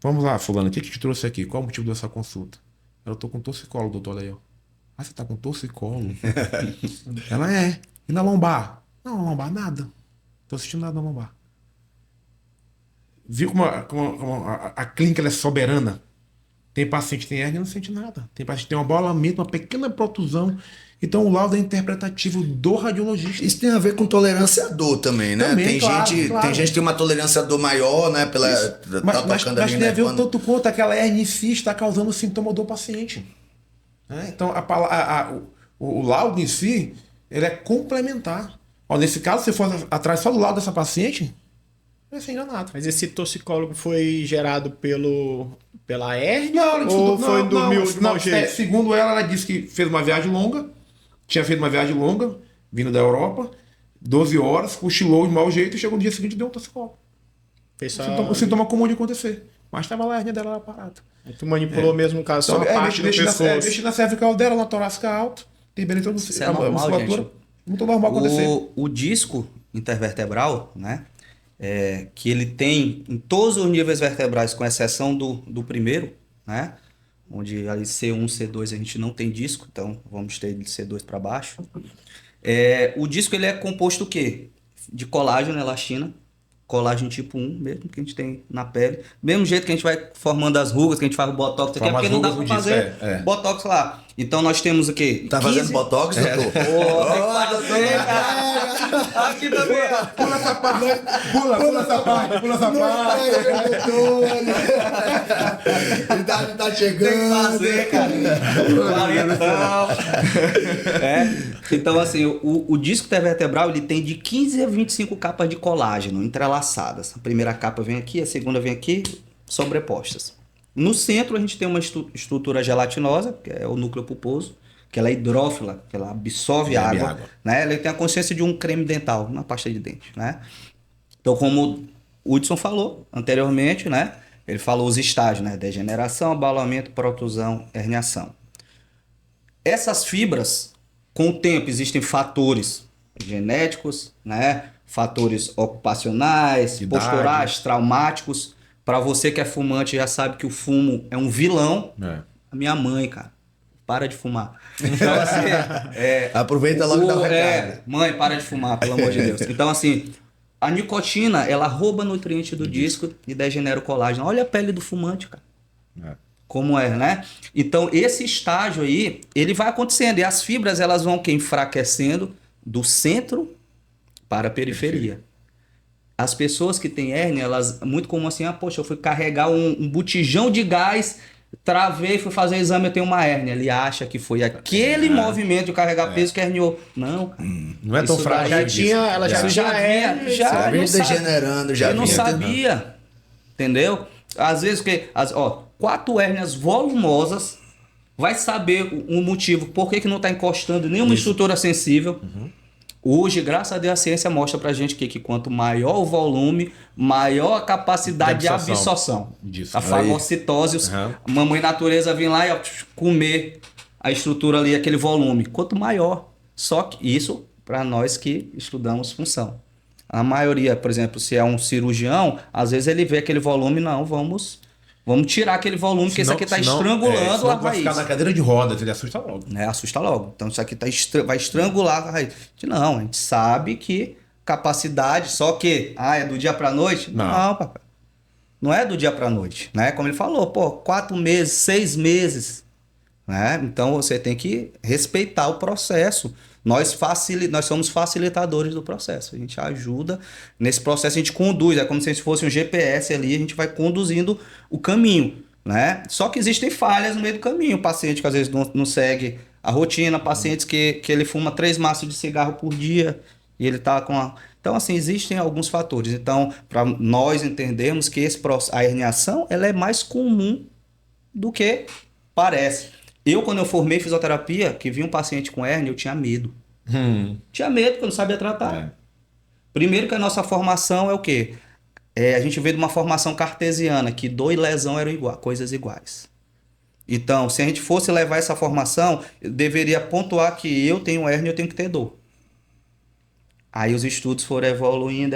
Vamos lá, fulano, o que te trouxe aqui? Qual o motivo dessa consulta? Eu tô com torcicolo, doutor, aí, ó. Ah, você tá com torcicolo? Ela é. E na lombar? Não, na lombar nada. Tô sentindo nada na lombar. Viu como a clínica ela é soberana? Tem paciente que tem hérnia e não sente nada. Tem paciente que tem um abaulamento, uma pequena protusão. Então o laudo é interpretativo do radiologista. Isso tem a ver com tolerância à dor também, né? Também, tem, claro, gente, claro. tem gente que tem uma tolerância à dor maior, né? Mas tem a ver o tanto quanto aquela hérnia em si está causando sintoma do paciente. Então o laudo em si ele é complementar. Ó, nesse caso, se for atrás só do laudo dessa paciente, vai ser enganado. Mas esse toxicólogo foi gerado pela hérnia ou foi dormiu de mau jeito? Segundo ela disse que fez uma viagem longa, tinha feito uma viagem longa, vindo da Europa, 12 horas, cochilou de mau jeito e chegou no dia seguinte e deu um toxicólogo. O sintoma comum de acontecer. Mas estava lá a hérnia dela parada. Tu manipulou mesmo o caso, só a parte do pescoço. Mexe na cervical dela, na torácica alta, liberei todo Isso é normal, gente. Muito normal acontecer. O disco intervertebral, né? Que ele tem em todos os níveis vertebrais, com exceção do primeiro, né? Onde ali C1, C2 a gente não tem disco, então vamos ter de C2 para baixo. O disco ele é composto o quê? De colágeno, elastina, colágeno tipo 1 mesmo, que a gente tem na pele. Mesmo jeito que a gente vai formando as rugas, que a gente faz o botox aqui, porque não dá para fazer botox lá. Então nós temos o quê? Tá fazendo botox, doutor? Aqui também, ó. Pula essa parte. Pula essa parte. A idade tá chegando. Tem que fazer, cara. Então, assim, o disco intervertebral ele tem de 15 a 25 capas de colágeno entrelaçadas. A primeira capa vem aqui, a segunda vem aqui, sobrepostas. No centro a gente tem uma estrutura gelatinosa, que é o núcleo pulposo, que ela é hidrófila, que ela absorve água. Né? Ela tem a consistência de um creme dental, uma pasta de dente. Né? Então, como o Hudson falou anteriormente, né? Ele falou os estágios, né? Degeneração, abaulamento, protusão, herniação. Essas fibras, com o tempo, existem fatores genéticos, né? Fatores ocupacionais, posturais, traumáticos. Para você que é fumante, já sabe que o fumo é um vilão. A minha mãe, cara, para de fumar. Então, assim, aproveita logo e dá um recado. Mãe, para de fumar, pelo amor de Deus. Então, assim, a nicotina, ela rouba nutriente do disco e degenera o colágeno. Olha a pele do fumante, cara. Como é, né? Então, esse estágio aí, ele vai acontecendo. E as fibras, elas vão enfraquecendo do centro para a periferia. As pessoas que têm hérnia, elas, muito comum assim, poxa, eu fui carregar um botijão de gás, travei, fui fazer exame, eu tenho uma hérnia. Ele acha que foi aquele movimento de carregar peso que herniou. Não, cara. Não é tão Isso frágil. daí Ela já tinha hérnia. Já vinha não sabe. degenerando, já Eu não vinha sabia. Entendeu? Às vezes, 4 hérnias volumosas, vai saber o motivo, por que não está encostando nenhuma estrutura sensível. Hoje, graças a Deus, a ciência mostra pra gente que quanto maior o volume, maior a capacidade de absorção. Disso. A fagocitose, a mamãe natureza vem lá e comer a estrutura ali, aquele volume. Quanto maior. Só que isso para nós que estudamos função. A maioria, por exemplo, se é um cirurgião, às vezes ele vê aquele volume, não, vamos tirar aquele volume, porque isso aqui está estrangulando a vai raiz. ficar na cadeira de rodas, ele assusta logo. Assusta logo. Então isso aqui vai estrangular a raiz. Não, a gente sabe que capacidade, só que, é do dia para noite? Não, papai. Não é do dia para noite, né? Como ele falou, 4 meses, 6 meses, né? Então você tem que respeitar o processo. Nós somos facilitadores do processo. A gente ajuda nesse processo, a gente conduz. É como se fosse um GPS ali, a gente vai conduzindo o caminho, né? Só que existem falhas no meio do caminho. O paciente que às vezes não segue a rotina, pacientes que ele fuma 3 maços de cigarro por dia e ele tá com a... Então, assim, existem alguns fatores. Então, para nós entendermos que a herniação ela é mais comum do que parece. Quando eu formei fisioterapia, que vi um paciente com hérnia, eu tinha medo. Tinha medo, porque eu não sabia tratar. Primeiro que a nossa formação é o quê? A gente veio de uma formação cartesiana, que dor e lesão eram coisas iguais. Então, se a gente fosse levar essa formação, eu deveria pontuar que eu tenho hérnia e eu tenho que ter dor. Aí os estudos foram evoluindo,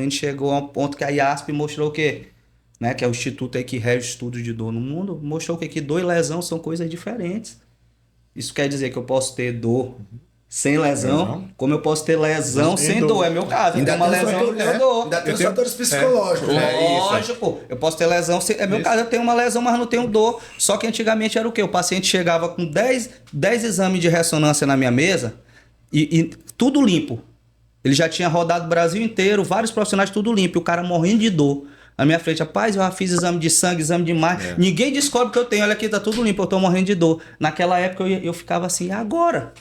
chegou a um ponto que a IASP mostrou o quê? Né, que é o instituto aí que rege estudos de dor no mundo, mostrou que dor e lesão são coisas diferentes. Isso quer dizer que eu posso ter dor sem lesão, como eu posso ter lesão sem dor. É meu caso. Ainda tem uma lesão, eu tenho dor. Ainda tem os fatores psicológicos. Lógico, eu posso ter lesão. É meu caso, eu tenho uma lesão, mas não tenho dor. Só que antigamente era o quê? O paciente chegava com 10 exames de ressonância na minha mesa e tudo limpo. Ele já tinha rodado o Brasil inteiro, vários profissionais, tudo limpo. E o cara morrendo de dor. Na minha frente, rapaz, eu já fiz exame de sangue, exame de imagem. Ninguém descobre que eu tenho. Olha aqui, tá tudo limpo, eu tô morrendo de dor. Naquela época eu ficava assim, agora?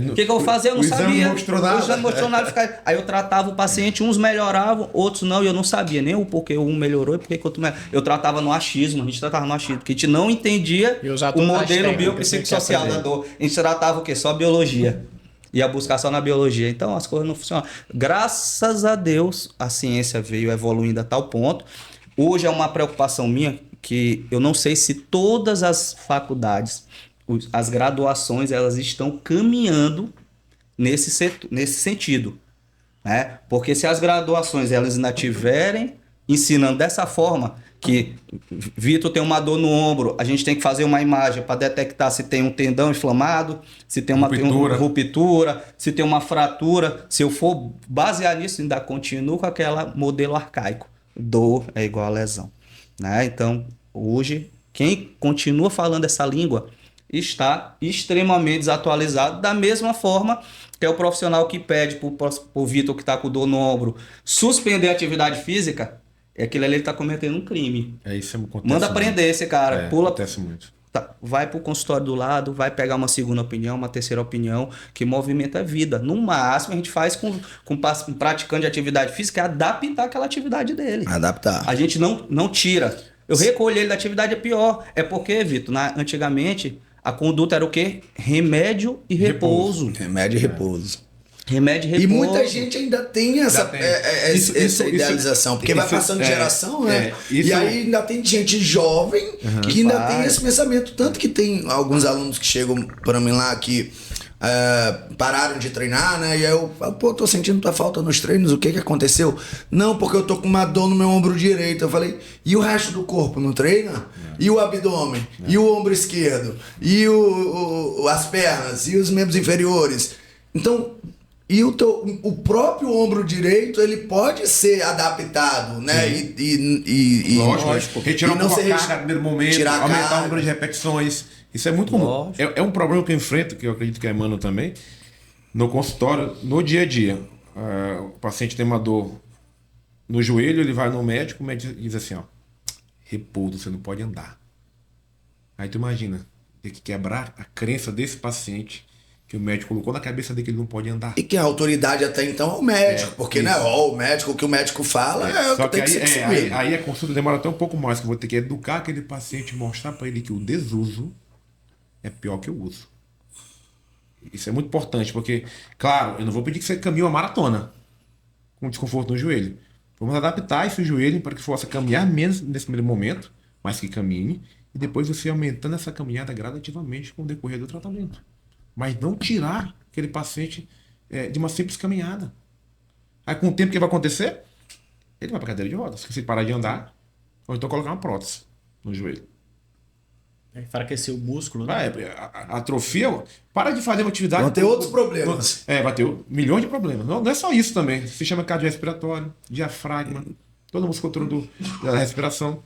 O que eu vou fazer? Eu não sabia. Exame não mostrou nada. O exame mostrou nada. Aí eu tratava o paciente, uns melhoravam, outros não, e eu não sabia nem o porquê um melhorou e porquê que outro melhorou. Eu tratava no achismo, a gente tratava no achismo, porque a gente não entendia o modelo biopsicossocial da dor. A gente tratava o quê? Só biologia. Ia buscar só na biologia. Então as coisas não funcionam. Graças a Deus, a ciência veio evoluindo a tal ponto. Hoje é uma preocupação minha que eu não sei se todas as faculdades, as graduações, elas estão caminhando nesse sentido. Né? Porque se as graduações elas ainda estiverem ensinando dessa forma, que Vitor tem uma dor no ombro, a gente tem que fazer uma imagem para detectar se tem um tendão inflamado, se tem uma ruptura, se tem uma fratura. Se eu for basear nisso, ainda continuo com aquele modelo arcaico. Dor é igual a lesão. Né? Então, hoje, quem continua falando essa língua está extremamente desatualizado, da mesma forma que é o profissional que pede para o Vitor que está com dor no ombro suspender a atividade física. Aquilo ali ele está cometendo um crime. Isso acontece. Manda prender esse cara. Pula, acontece muito. Vai para o consultório do lado, vai pegar uma segunda opinião, uma terceira opinião, que movimenta a vida. No máximo, a gente faz com um praticante de atividade física, é adaptar aquela atividade dele. Adaptar. A gente não tira. Eu recolher ele da atividade é pior. É porque, Vitor, antigamente, a conduta era o quê? Remédio e repouso. Remédio e repouso. Remédio e repouso. E muita gente ainda tem essa idealização, porque vai passando de geração, né? E aí ainda tem gente jovem que ainda tem esse pensamento. Tanto que tem alguns alunos que chegam para mim lá que pararam de treinar, né? E aí eu falo, tô sentindo tua falta nos treinos, o que aconteceu? Não, porque eu tô com uma dor no meu ombro direito. Eu falei, e o resto do corpo não treina? E o abdômen? E o ombro esquerdo? E as pernas? E os membros inferiores? Então... E o próprio ombro direito, ele pode ser adaptado, né? Lógico. Retirar um pouco a carga no primeiro momento, aumentar o número de repetições. Isso é muito comum. É um problema que eu enfrento, que eu acredito que a Emmanuel também, no consultório, no dia a dia. O paciente tem uma dor no joelho, ele vai no médico, o médico diz assim, ó, repouso, você não pode andar. Aí tu imagina, ter que quebrar a crença desse paciente que o médico colocou na cabeça dele que ele não pode andar. E que a autoridade até então é o médico, porque isso. né, ó, o médico, o que o médico fala é o Só que tem que ser seguido. aí a consulta demora até um pouco mais, que eu vou ter que educar aquele paciente, mostrar para ele que o desuso é pior que o uso. Isso é muito importante, porque, claro, eu não vou pedir que você caminhe uma maratona com desconforto no joelho. Vamos adaptar esse joelho para que possa caminhar menos nesse primeiro momento, mas que caminhe, e depois você aumentando essa caminhada gradativamente com o decorrer do tratamento. Mas não tirar aquele paciente de uma simples caminhada. Aí com o tempo, o que vai acontecer? Ele vai para cadeira de rodas, se ele parar de andar, ou então colocar uma prótese no joelho. Enfraquecer o músculo, né? A atrofia, para de fazer uma atividade. Vão ter outros problemas. Vai ter milhões de problemas. Não é só isso também. Se chama cardiorrespiratório, diafragma, toda a musculatura da respiração.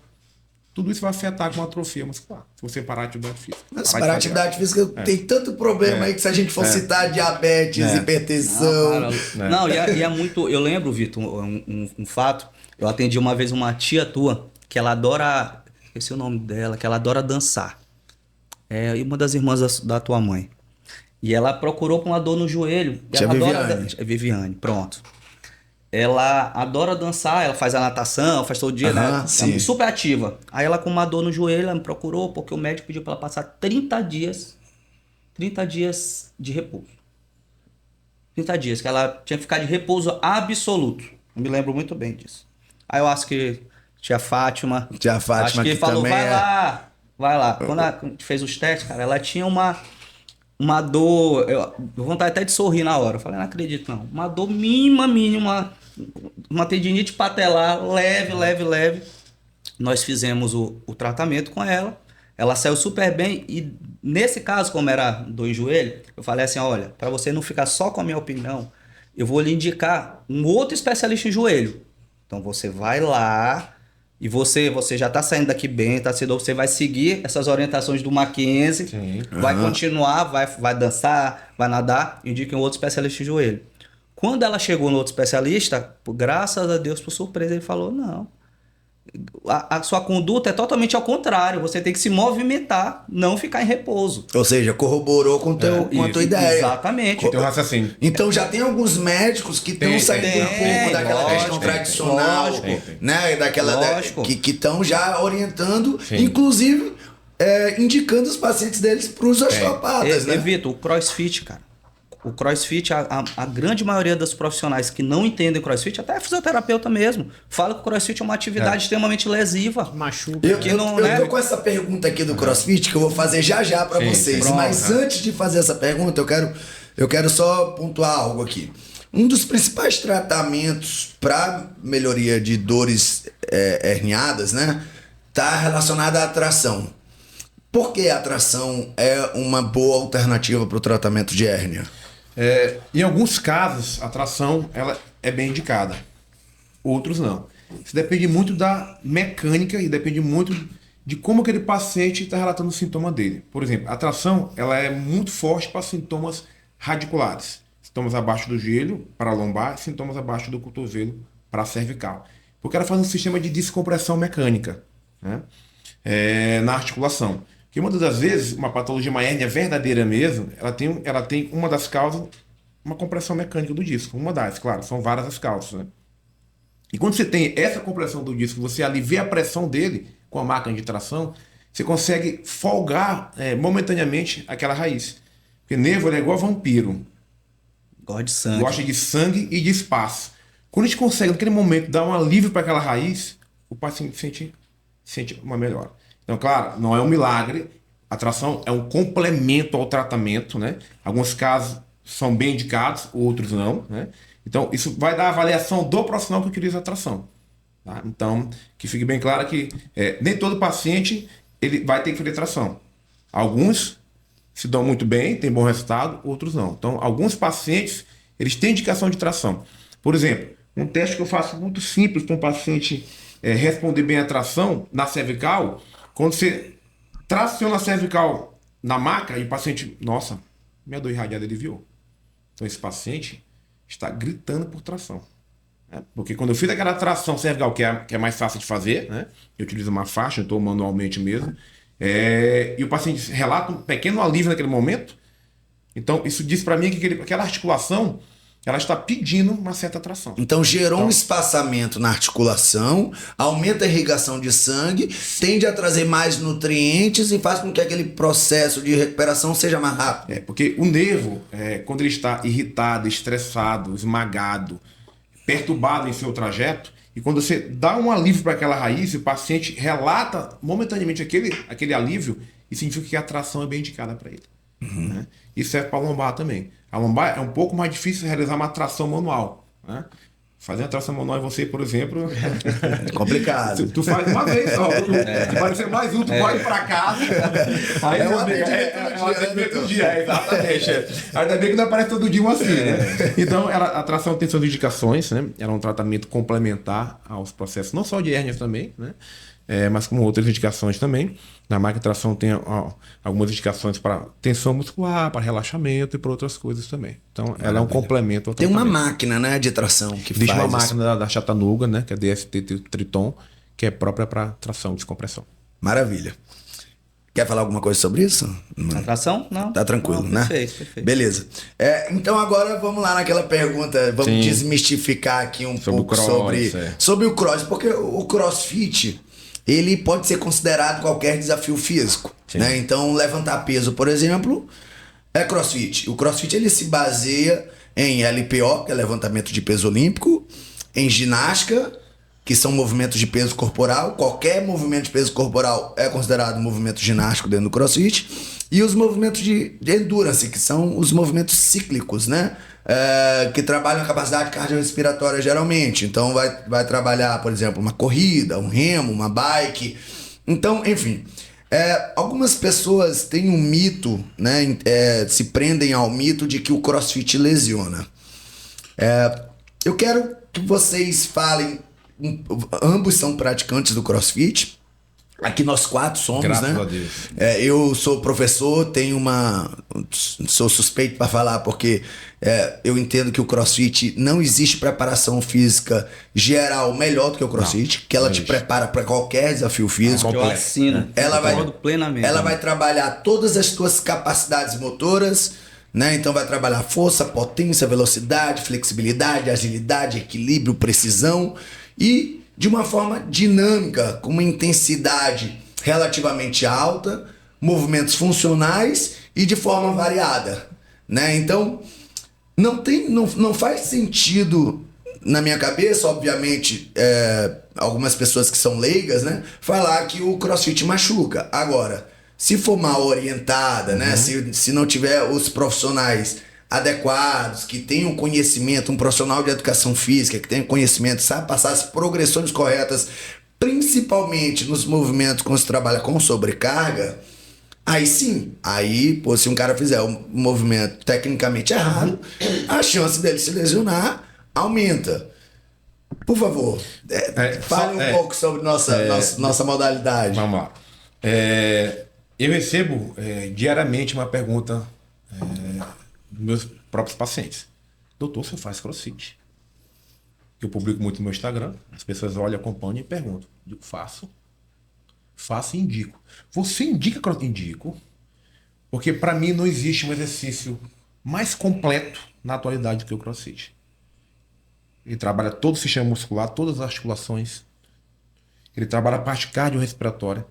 Tudo isso vai afetar com a atrofia muscular. Se você parar a atividade física. Mas parar a atividade física tem tanto problema aí que se a gente for citar diabetes, hipertensão. Não, e é muito. Eu lembro, Vitor, um fato. Eu atendi uma vez uma tia tua que ela adora. Esqueci o nome dela, que ela adora dançar. É uma das irmãs da tua mãe. E ela procurou com uma dor no joelho. Tia Viviane. Viviane, pronto. Ela adora dançar, ela faz a natação, faz todo dia, né? Sim. É super ativa. Aí ela com uma dor no joelho, ela me procurou porque o médico pediu para ela passar 30 dias de repouso. 30 dias, que ela tinha que ficar de repouso absoluto. Eu me lembro muito bem disso. Aí eu acho que Tia Fátima acho que falou, também vai lá. Quando a gente fez os testes, cara, ela tinha uma dor, eu vontade até de sorrir na hora. Eu falei, não acredito não. Uma dor mínima, uma tendinite patelar, leve. Nós fizemos o tratamento com ela. Ela saiu super bem e nesse caso, como era dor em joelho, eu falei assim, olha, para você não ficar só com a minha opinião, eu vou lhe indicar um outro especialista em joelho. Então você vai lá e você já tá saindo daqui bem, você vai seguir essas orientações do Mackenzie, Sim. vai continuar, vai dançar, vai nadar, indique um outro especialista em joelho. Quando ela chegou no outro especialista, graças a Deus, por surpresa, ele falou, não, a sua conduta é totalmente ao contrário, você tem que se movimentar, não ficar em repouso. Ou seja, corroborou com a tua ideia. Exatamente. Teu raciocínio. Então já tem alguns médicos que estão saindo um pouco daquela questão tradicional, né? Que estão já orientando, inclusive indicando os pacientes deles para os osteopatas, né? Vitor, o CrossFit, cara. O CrossFit, a grande maioria dos profissionais que não entendem CrossFit, até a fisioterapeuta mesmo, fala que o CrossFit é uma atividade extremamente lesiva. Machuca. Eu tô com essa pergunta aqui do CrossFit que eu vou fazer já para vocês. Pronto. Mas antes de fazer essa pergunta, eu quero só pontuar algo aqui. Um dos principais tratamentos para melhoria de dores herniadas, né, tá relacionado à tração. Por que a tração é uma boa alternativa para o tratamento de hérnia? Em alguns casos, a tração ela é bem indicada. Outros não. Isso depende muito da mecânica e depende muito de como aquele paciente está relatando o sintoma dele. Por exemplo, a tração ela é muito forte para sintomas radiculares. Sintomas abaixo do joelho, para a lombar, sintomas abaixo do cotovelo, para a cervical. Porque ela faz um sistema de descompressão mecânica, né? Na articulação. Porque muitas das vezes, uma patologia, uma hérnia verdadeira mesmo, ela tem uma das causas, uma compressão mecânica do disco. Uma das, claro, são várias as causas, né? E quando você tem essa compressão do disco, você alivia a pressão dele com a máquina de tração, você consegue folgar momentaneamente aquela raiz. Porque nervo é igual vampiro. Gosta de sangue. Gosta de sangue e de espaço. Quando a gente consegue, naquele momento, dar um alívio para aquela raiz, o paciente sente uma melhora. Então, claro, não é um milagre. A tração é um complemento ao tratamento, né? Alguns casos são bem indicados, outros não, né? Então, isso vai dar avaliação do profissional que utiliza a tração. Tá? Então, que fique bem claro que nem todo paciente ele vai ter que fazer tração. Alguns se dão muito bem, tem bom resultado, outros não. Então, alguns pacientes, eles têm indicação de tração. Por exemplo, um teste que eu faço muito simples para um paciente responder bem à tração na cervical, quando você traciona a cervical na maca e o paciente, nossa, minha dor irradiada aliviou. Então esse paciente está gritando por tração. né? Porque quando eu fiz aquela tração cervical, que é mais fácil de fazer, né? Eu utilizo uma faixa, eu estou manualmente mesmo. E o paciente relata um pequeno alívio naquele momento. Então, isso diz para mim que aquela articulação ela está pedindo uma certa tração. Então gerou um espaçamento na articulação, aumenta a irrigação de sangue, tende a trazer mais nutrientes e faz com que aquele processo de recuperação seja mais rápido. Porque o nervo, quando ele está irritado, estressado, esmagado, perturbado em seu trajeto, e quando você dá um alívio para aquela raiz, o paciente relata momentaneamente aquele alívio, isso significa que a tração é bem indicada para ele. Né? Isso serve para a lombar também. A lombar é um pouco mais difícil de realizar uma tração manual. Né? Fazer uma tração manual em você, por exemplo... É complicado. Tu faz uma vez só. Se parecer mais um, tu pode ir para casa. Aí um atendimento do dia. Exatamente. Ainda bem que não aparece todo dia assim. Né? Então, a tração tem suas indicações. Né? Ela é um tratamento complementar aos processos, não só de hérnias também, né? Mas com outras indicações também. Na máquina de tração tem algumas indicações para tensão muscular, para relaxamento e para outras coisas também. Então, ela é um complemento ao Tem tratamento. uma máquina, né, de tração que Existe faz uma isso. máquina da Chattanooga, né, que é a DST Triton, que é própria para tração e descompressão. Maravilha. Quer falar alguma coisa sobre isso? A tração? Não. Tá tranquilo, Não, né? Perfeito. Beleza. Então agora vamos lá naquela pergunta. Vamos Sim. desmistificar aqui um Sobre pouco o cross, sobre o cross. Porque o crossfit, ele pode ser considerado qualquer desafio físico. Né? Então levantar peso, por exemplo, é crossfit. O crossfit ele se baseia em LPO, que é levantamento de peso olímpico, em ginástica, que são movimentos de peso corporal. Qualquer movimento de peso corporal é considerado um movimento ginástico dentro do crossfit. E os movimentos de endurance, que são os movimentos cíclicos, né? Que trabalham a capacidade cardiorrespiratória geralmente. Então vai trabalhar, por exemplo, uma corrida, um remo, uma bike. Então, enfim, algumas pessoas têm um mito, né? Se prendem ao mito de que o crossfit lesiona. Eu quero que vocês falem. Ambos são praticantes do crossfit. Aqui nós 4 somos, Graças né? a Deus. Eu sou professor, sou suspeito para falar, porque eu entendo que o crossfit não existe preparação física geral melhor do que o crossfit, que ela te prepara para qualquer desafio físico. Eu assino. Concordo plenamente. Ela vai trabalhar todas as tuas capacidades motoras, né? Então vai trabalhar força, potência, velocidade, flexibilidade, agilidade, equilíbrio, precisão e de uma forma dinâmica, com uma intensidade relativamente alta, movimentos funcionais e de forma variada, né? Então não faz sentido na minha cabeça, obviamente, algumas pessoas que são leigas, né, falar que o crossfit machuca. Agora, se for mal orientada, né, se não tiver os profissionais adequados, que tenham conhecimento, um profissional de educação física, que tenha conhecimento, sabe passar as progressões corretas, principalmente nos movimentos quando se trabalha com sobrecarga, aí sim, se um cara fizer um movimento tecnicamente errado, a chance dele se lesionar aumenta. Por favor, fale um pouco sobre nossa modalidade. Vamos lá. Eu recebo diariamente uma pergunta dos meus próprios pacientes. Doutor, você faz crossfit? Eu publico muito no meu Instagram, as pessoas olham, acompanham e perguntam. Digo, faço e indico. Você indica crossfit? Indico, porque para mim não existe um exercício mais completo na atualidade do que o crossfit. Ele trabalha todo o sistema muscular, todas as articulações. Ele trabalha a parte cardiorrespiratória.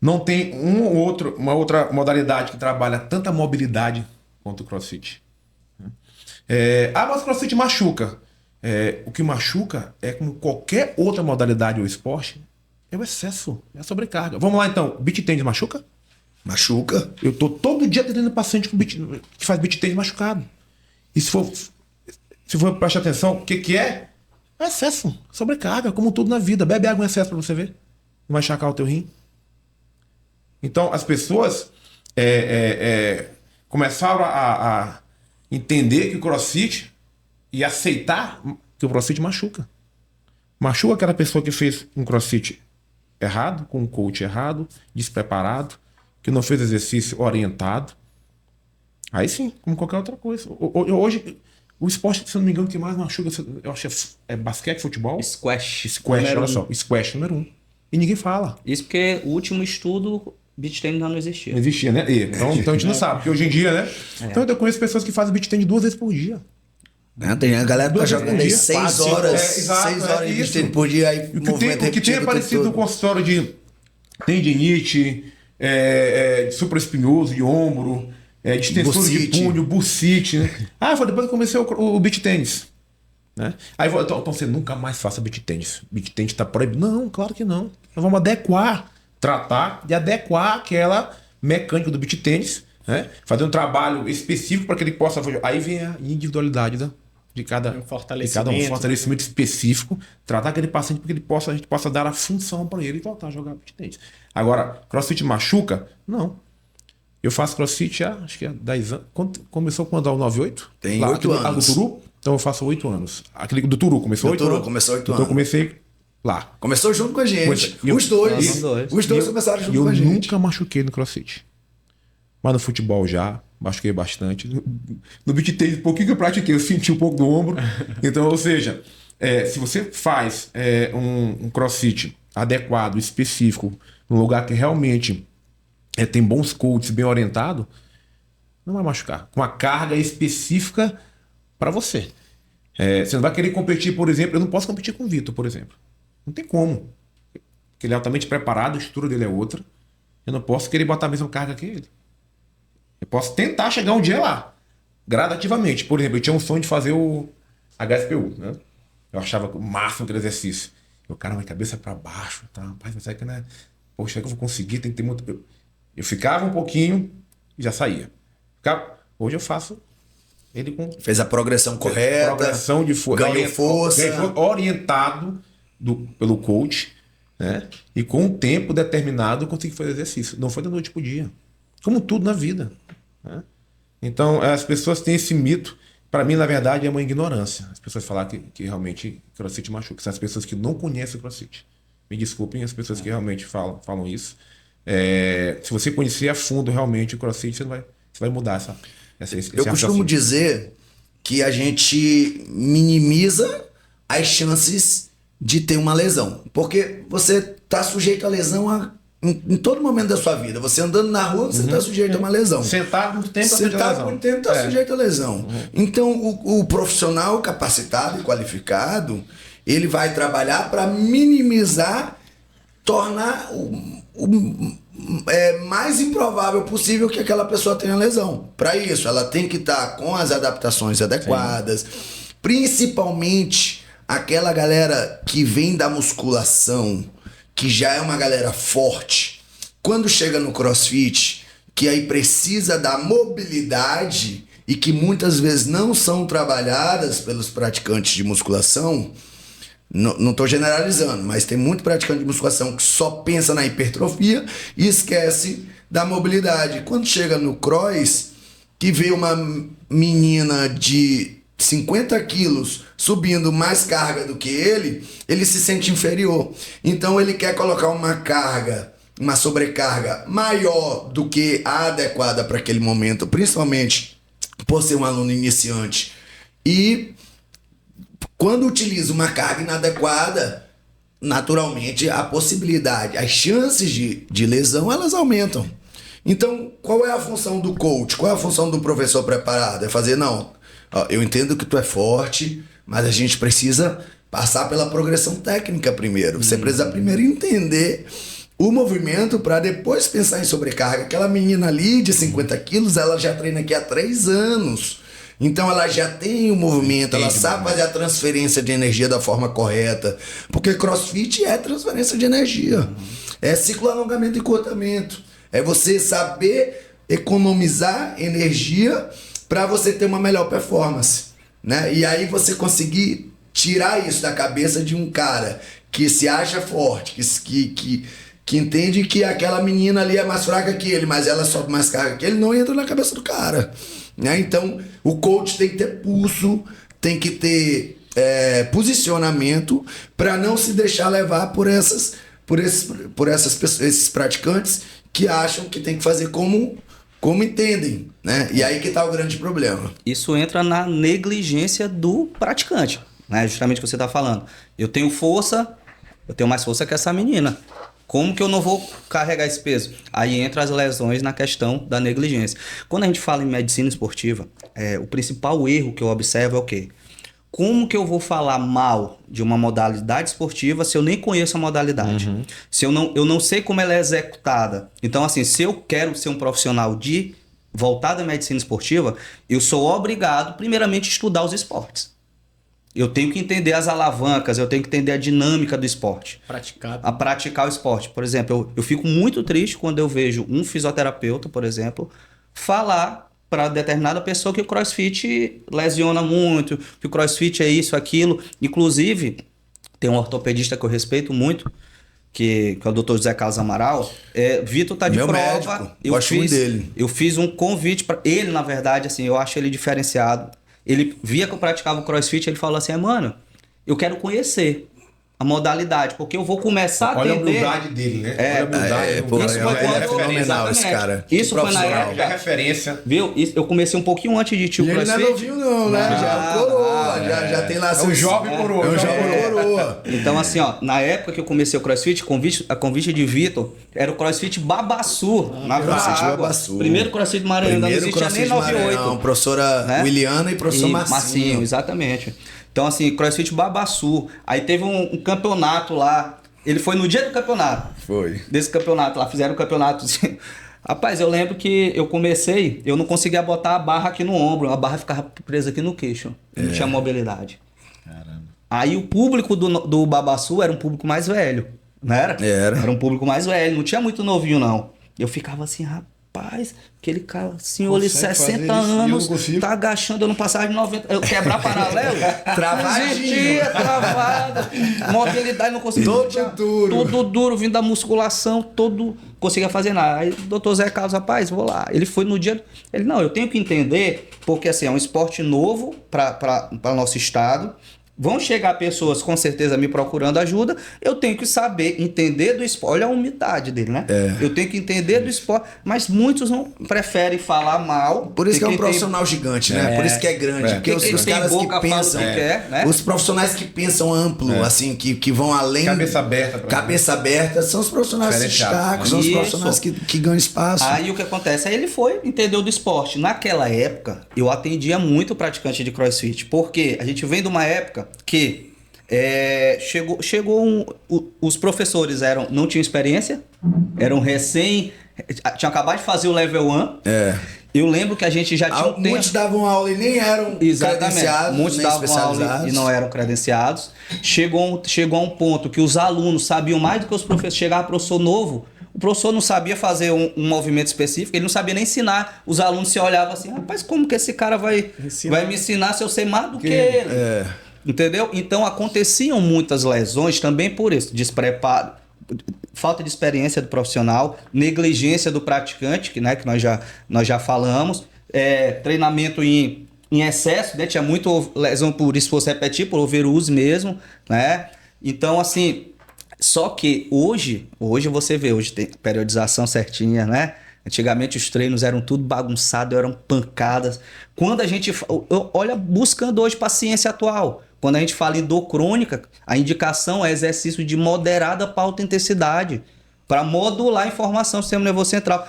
Não tem uma outra modalidade que trabalha tanta mobilidade quanto o crossfit. Mas o crossfit machuca. O que machuca é como qualquer outra modalidade ou esporte, é o excesso, é a sobrecarga. Vamos lá então, beach tennis machuca? Machuca. Eu tô todo dia atendendo paciente que faz beach tennis machucado. E se for prestar atenção, o que é? É excesso, sobrecarga, como tudo na vida. Bebe água em excesso para você ver. Não vai machucar o teu rim. Então, as pessoas começaram a entender que o crossfit e aceitar que o crossfit machuca. Machuca aquela pessoa que fez um crossfit errado, com um coach errado, despreparado, que não fez exercício orientado. Aí sim, como qualquer outra coisa. Hoje, O esporte, se eu não me engano, que mais machuca, eu acho que é basquete, futebol? Squash. Squash, número olha um. só. Squash número 1. E ninguém fala. Isso porque o último estudo, beach tennis não existia. Não existia, né? Então a gente não sabe, porque hoje em dia, né? Então eu conheço pessoas que fazem beach tennis 2 vezes por dia. Tem a galera que tá 2 vezes jogando por aí dia. 6 4, horas. 5, 6 horas de isso. beach por dia. Aí O que tem é parecido com o consultório de tendinite, supraespinhoso de ombro, distensor de Bursite. punho, bursite, né? Foi depois que eu comecei o beach tênis. Né? Aí então você nunca mais faça beach tênis. Beach tênis tá proibido. Não, claro que não. Nós vamos tratar de adequar aquela mecânica do beach tênis, né? Fazer um trabalho específico para que ele possa... Aí vem a individualidade de cada um, fortalecimento específico, tratar aquele paciente para que a gente possa dar a função para ele e voltar a jogar beach tênis. Agora, crossfit machuca? Não. Eu faço crossfit acho que há 10 anos. Começou quando? O 98? Tem 8 anos. Do Turu? Então eu faço 8 anos. Aquele do Turu começou 8 anos? Começou 8 então anos. Eu comecei lá. Começou junto com a gente. Os dois começaram junto com a gente. Eu nunca machuquei no crossfit. Mas no futebol já, machuquei bastante. No beach tennis, um pouquinho que eu pratiquei, eu senti um pouco do ombro. Então, ou seja, se você faz um crossfit adequado, específico, num lugar que realmente tem bons coaches, bem orientado, não vai machucar. Com uma carga específica para você. Você não vai querer competir, por exemplo, eu não posso competir com o Vitor, por exemplo. Não tem como. Porque ele é altamente preparado, a estrutura dele é outra. Eu não posso querer botar a mesma carga que ele. Eu posso tentar chegar um dia lá, gradativamente. Por exemplo, eu tinha um sonho de fazer o HSPU, né? Eu achava o máximo aquele exercício. Eu, cara, minha cabeça para baixo, tá? Rapaz, mas é que, né? Poxa, é que eu vou conseguir, tem que ter muito... Eu ficava um pouquinho e já saía. Hoje eu faço ele com... Fez a progressão correta. Progressão de força. Ganhou força. Orientado pelo coach, né? E com um tempo determinado eu consegui fazer exercício. Não foi da noite pro dia. Como tudo na vida. Né? Então, as pessoas têm esse mito. Para mim, na verdade, é uma ignorância. As pessoas falar que realmente crossfit machuca. São as pessoas que não conhecem o crossfit. Me desculpem as pessoas que realmente falam isso. Se você conhecer a fundo realmente o crossfit, você vai mudar esse Eu costumo dizer que a gente minimiza as chances de ter uma lesão. Porque você está sujeito a lesão em todo momento da sua vida. Você andando na rua, você está sujeito a uma lesão. Sentado muito tempo está sujeito a lesão. Então, o profissional capacitado e qualificado, ele vai trabalhar para minimizar, tornar mais improvável possível que aquela pessoa tenha lesão. Para isso, ela tem que estar com as adaptações adequadas. Sim. Principalmente aquela galera que vem da musculação, que já é uma galera forte, quando chega no CrossFit, que aí precisa da mobilidade e que muitas vezes não são trabalhadas pelos praticantes de musculação. Não estou generalizando, mas tem muito praticante de musculação que só pensa na hipertrofia e esquece da mobilidade. Quando chega no cross, que vê uma menina de 50 quilos subindo mais carga do que ele se sente inferior. Então ele quer colocar uma sobrecarga maior do que a adequada para aquele momento, principalmente por ser um aluno iniciante. E quando utiliza uma carga inadequada, naturalmente a possibilidade, as chances de lesão, elas aumentam. Então, qual é a função do coach? Qual é a função do professor preparado? É fazer, eu entendo que tu é forte, mas a gente precisa passar pela progressão técnica primeiro. Você precisa primeiro entender o movimento para depois pensar em sobrecarga. Aquela menina ali de 50 quilos, ela já treina aqui há 3 anos. Então ela já tem o movimento, ela sabe fazer a transferência de energia da forma correta. Porque CrossFit é transferência de energia. É ciclo alongamento e encurtamento. É você saber economizar energia para você ter uma melhor performance, né? E aí você conseguir tirar isso da cabeça de um cara que se acha forte, que entende que aquela menina ali é mais fraca que ele, mas ela sobe mais carga que ele, não entra na cabeça do cara, né? Então o coach tem que ter pulso, tem que ter posicionamento para não se deixar levar por esses praticantes que acham que tem que fazer como como entendem, né? E aí que tá o grande problema. Isso entra na negligência do praticante, né? Justamente o que você está falando. Eu tenho força, eu tenho mais força que essa menina. Como que eu não vou carregar esse peso? Aí entra as lesões na questão da negligência. Quando a gente fala em medicina esportiva, o principal erro que eu observo é o quê? Como que eu vou falar mal de uma modalidade esportiva se eu nem conheço a modalidade? Se eu não sei como ela é executada. Então, assim, se eu quero ser um profissional voltado à medicina esportiva, eu sou obrigado, primeiramente, a estudar os esportes. Eu tenho que entender as alavancas, eu tenho que entender a dinâmica do esporte. A praticar o esporte. Por exemplo, eu fico muito triste quando eu vejo um fisioterapeuta, por exemplo, falar para determinada pessoa que o CrossFit lesiona muito, que o CrossFit é isso, aquilo. Inclusive, tem um ortopedista que eu respeito muito, que é o Dr. José Carlos Amaral. Vitor tá de Meu prova. médico, gosto muito dele. Eu fiz um convite para ele, na verdade, assim, eu acho ele diferenciado. Ele via que eu praticava o CrossFit, ele falou assim, mano, eu quero conhecer a modalidade, porque eu vou começar a atender... Olha a humildade dele, né? Olha a humildade. Pô, Isso foi ele é quando- fenomenal esse Exatamente. cara. Isso Que foi na profissional. época. É referência. Viu? Eu comecei um pouquinho antes de tio E ele não é CrossFit. novinho não, né? Já é coroa, já tem lá É o jovem coroa. É o o jovem coroa. Então, assim, ó, na época que eu comecei o CrossFit, a convite de Vitor era o CrossFit Babaçu, na CrossFit Água. Babaçu. Primeiro CrossFit do Maranhão, não Primeiro existia nem CrossFit 98. Maranhão, professora né? Williana e professor Marcinho. Exatamente. Então, assim, CrossFit Babaçu. Aí teve um campeonato lá. Ele foi no dia do campeonato. Foi. Desse campeonato lá, fizeram o campeonato. Rapaz, eu lembro que eu comecei, eu não conseguia botar a barra aqui no ombro, a barra ficava presa aqui no queixo. Não tinha mobilidade. Caramba. Aí o público do Babaçu era um público mais velho, não era? Era um público mais velho, não tinha muito novinho, não. Eu ficava assim, rapaz, aquele cara, senhor ali, Consegue 60 fazer isso, e eu não anos, consigo. tá agachando, eu não passava de 90, eu quebrar paralelo, travadinho, travado, mobilidade, não conseguia. Todo duro. Tudo duro, vindo da musculação, todo, conseguia fazer nada. Aí o doutor Zé Carlos, rapaz, vou lá. Ele foi no dia, ele, não, eu tenho que entender, porque assim, é um esporte novo para nosso estado. Vão chegar pessoas com certeza me procurando ajuda. Eu tenho que saber, entender do esporte. Olha a humildade dele, né? Eu tenho que entender do esporte. Mas muitos não preferem falar mal. Por isso que é um quem profissional gigante, né? Por isso que é grande. Porque Quem os tem caras boca que fala pensam. o que quer, né? Os profissionais que pensam amplo, assim, que vão além. Cabeça aberta. Cabeça aberta, são os profissionais que se Diferenciado. destacam, são os Isso. profissionais que ganham espaço. Aí o que acontece? Aí ele foi, entendeu do esporte. Naquela época, eu atendia muito praticante de CrossFit. Porque a gente vem de uma época que os professores não tinham experiência, eram tinham acabado de fazer o level 1. Eu lembro que a gente já tinha Muitos davam aula e nem eram credenciados, muitos nem davam especializados. aula e não eram credenciados. Chegou a um ponto que os alunos sabiam mais do que os professores. Chegava professor novo, o professor não sabia fazer um movimento específico, ele não sabia nem ensinar. Os alunos se olhavam assim, rapaz, como que esse cara vai me ensinar se eu sei mais do que ele? Entendeu? Então aconteciam muitas lesões também por isso, despreparo, falta de experiência do profissional, negligência do praticante, que nós já falamos, treinamento em excesso, né? Tinha muito lesão por esforço repetitivo, por overuse mesmo, né? Então, assim, só que hoje você vê, hoje tem periodização certinha, né? Antigamente os treinos eram tudo bagunçado, eram pancadas. Quando a gente olha, buscando hoje para a ciência atual, quando a gente fala em dor crônica, a indicação é exercício de moderada para alta intensidade, para modular a informação do sistema nervoso central.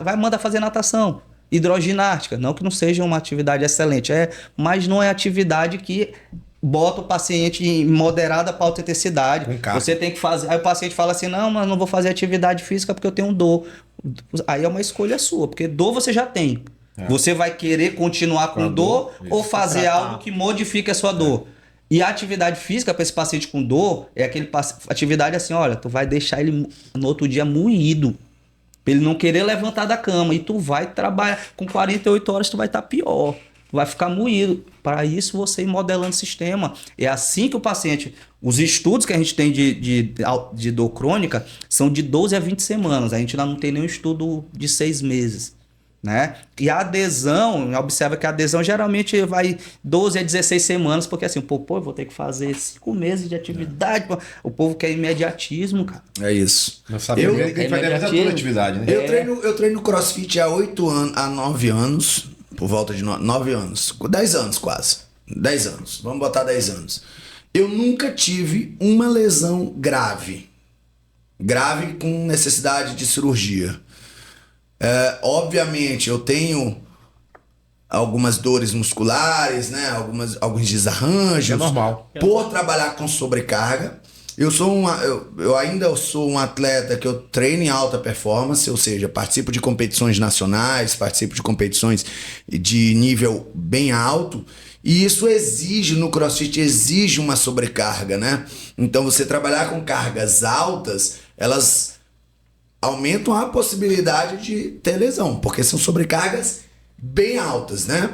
Vai mandar fazer natação, hidroginástica, não que não seja uma atividade excelente, mas não é atividade que bota o paciente em moderada para alta intensidade. Você tem que fazer. Aí o paciente fala assim: não, mas não vou fazer atividade física porque eu tenho dor. Aí é uma escolha sua, porque dor você já tem. Você vai querer continuar com dor ou fazer algo que modifique a sua dor. E a atividade física para esse paciente com dor é aquele atividade assim, olha, tu vai deixar ele no outro dia moído, pra ele não querer levantar da cama, e tu vai trabalhar com 48 horas, tu vai estar pior, tu vai ficar moído. Para isso você ir modelando o sistema. É assim que o paciente, os estudos que a gente tem de dor crônica são de 12 a 20 semanas, a gente ainda não tem nenhum estudo de 6 meses. né? E a adesão, observa que a adesão geralmente vai 12 a 16 semanas, porque assim, pô, eu vou ter que fazer 5 meses de atividade. Pô. O povo quer imediatismo, cara. É isso. Não sabe que a gente vai realizar toda a atividade, né? Eu treino CrossFit há 9 anos, por volta de 9 anos. 10 anos quase. 10 anos. Vamos botar 10 anos. Eu nunca tive uma lesão grave. Grave com necessidade de cirurgia. Obviamente, eu tenho algumas dores musculares, né? Alguns desarranjos. É normal. Por trabalhar com sobrecarga. Eu ainda sou um atleta que eu treino em alta performance, ou seja, participo de competições nacionais, participo de competições de nível bem alto. E isso exige, no CrossFit, exige uma sobrecarga, né? Então, você trabalhar com cargas altas, elas aumentam a possibilidade de ter lesão, porque são sobrecargas bem altas, né?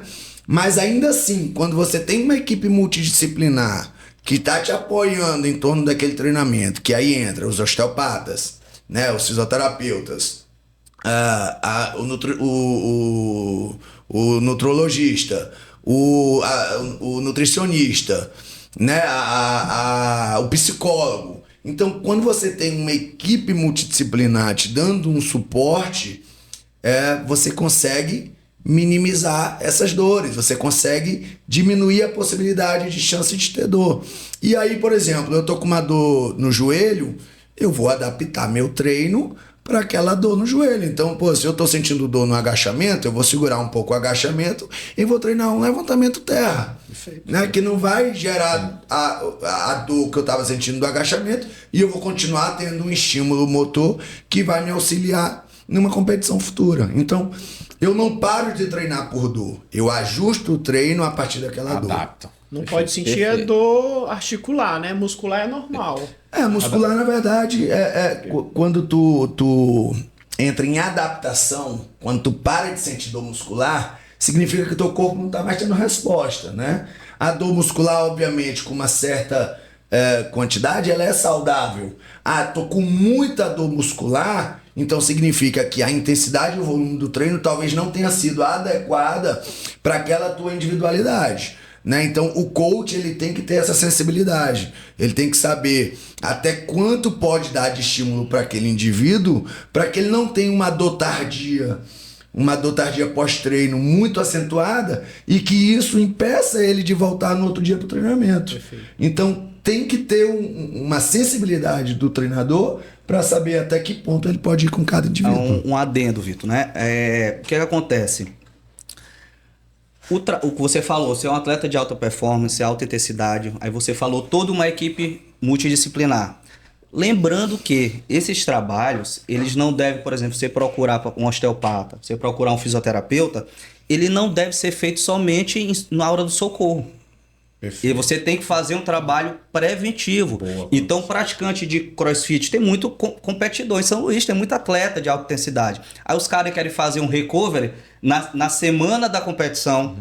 Mas ainda assim, quando você tem uma equipe multidisciplinar que está te apoiando em torno daquele treinamento, que aí entra os osteopatas, né, os fisioterapeutas, o nutrologista, o nutricionista, né, o psicólogo. Então, quando você tem uma equipe multidisciplinar te dando um suporte, você consegue minimizar essas dores, você consegue diminuir a possibilidade de chance de ter dor. E aí, por exemplo, eu tô com uma dor no joelho, eu vou adaptar meu treino para aquela dor no joelho. Então, se eu tô sentindo dor no agachamento, eu vou segurar um pouco o agachamento e vou treinar um levantamento terra. Perfeito. Né? Que não vai gerar a dor que eu tava sentindo do agachamento e eu vou continuar tendo um estímulo motor que vai me auxiliar numa competição futura. Então, eu não paro de treinar por dor. Eu ajusto o treino a partir daquela dor. Não pode sentir a dor articular, né? Muscular é normal. Muscular, na verdade, quando tu entra em adaptação, quando tu para de sentir dor muscular, significa que teu corpo não está mais tendo resposta, né? A dor muscular, obviamente, com uma certa quantidade, ela é saudável. Tô com muita dor muscular, então significa que a intensidade e o volume do treino talvez não tenha sido adequada para aquela tua individualidade, né? Então o coach, ele tem que ter essa sensibilidade, ele tem que saber até quanto pode dar de estímulo para aquele indivíduo, para que ele não tenha uma dor tardia pós-treino muito acentuada e que isso impeça ele de voltar no outro dia para o treinamento. Perfeito. Então tem que ter uma sensibilidade do treinador para saber até que ponto ele pode ir com cada indivíduo. Um adendo, Vitor, né? O que acontece? O que você falou, você é um atleta de alta performance, alta intensidade, aí você falou toda uma equipe multidisciplinar. Lembrando que esses trabalhos, eles não devem, por exemplo, você procurar um osteopata, você procurar um fisioterapeuta, ele não deve ser feito somente na hora do socorro. Perfeito. E você tem que fazer um trabalho preventivo. Boa, então, praticante de CrossFit, tem muito competidor. Em São Luís tem muito atleta de alta intensidade. Aí os caras querem fazer um recovery na semana da competição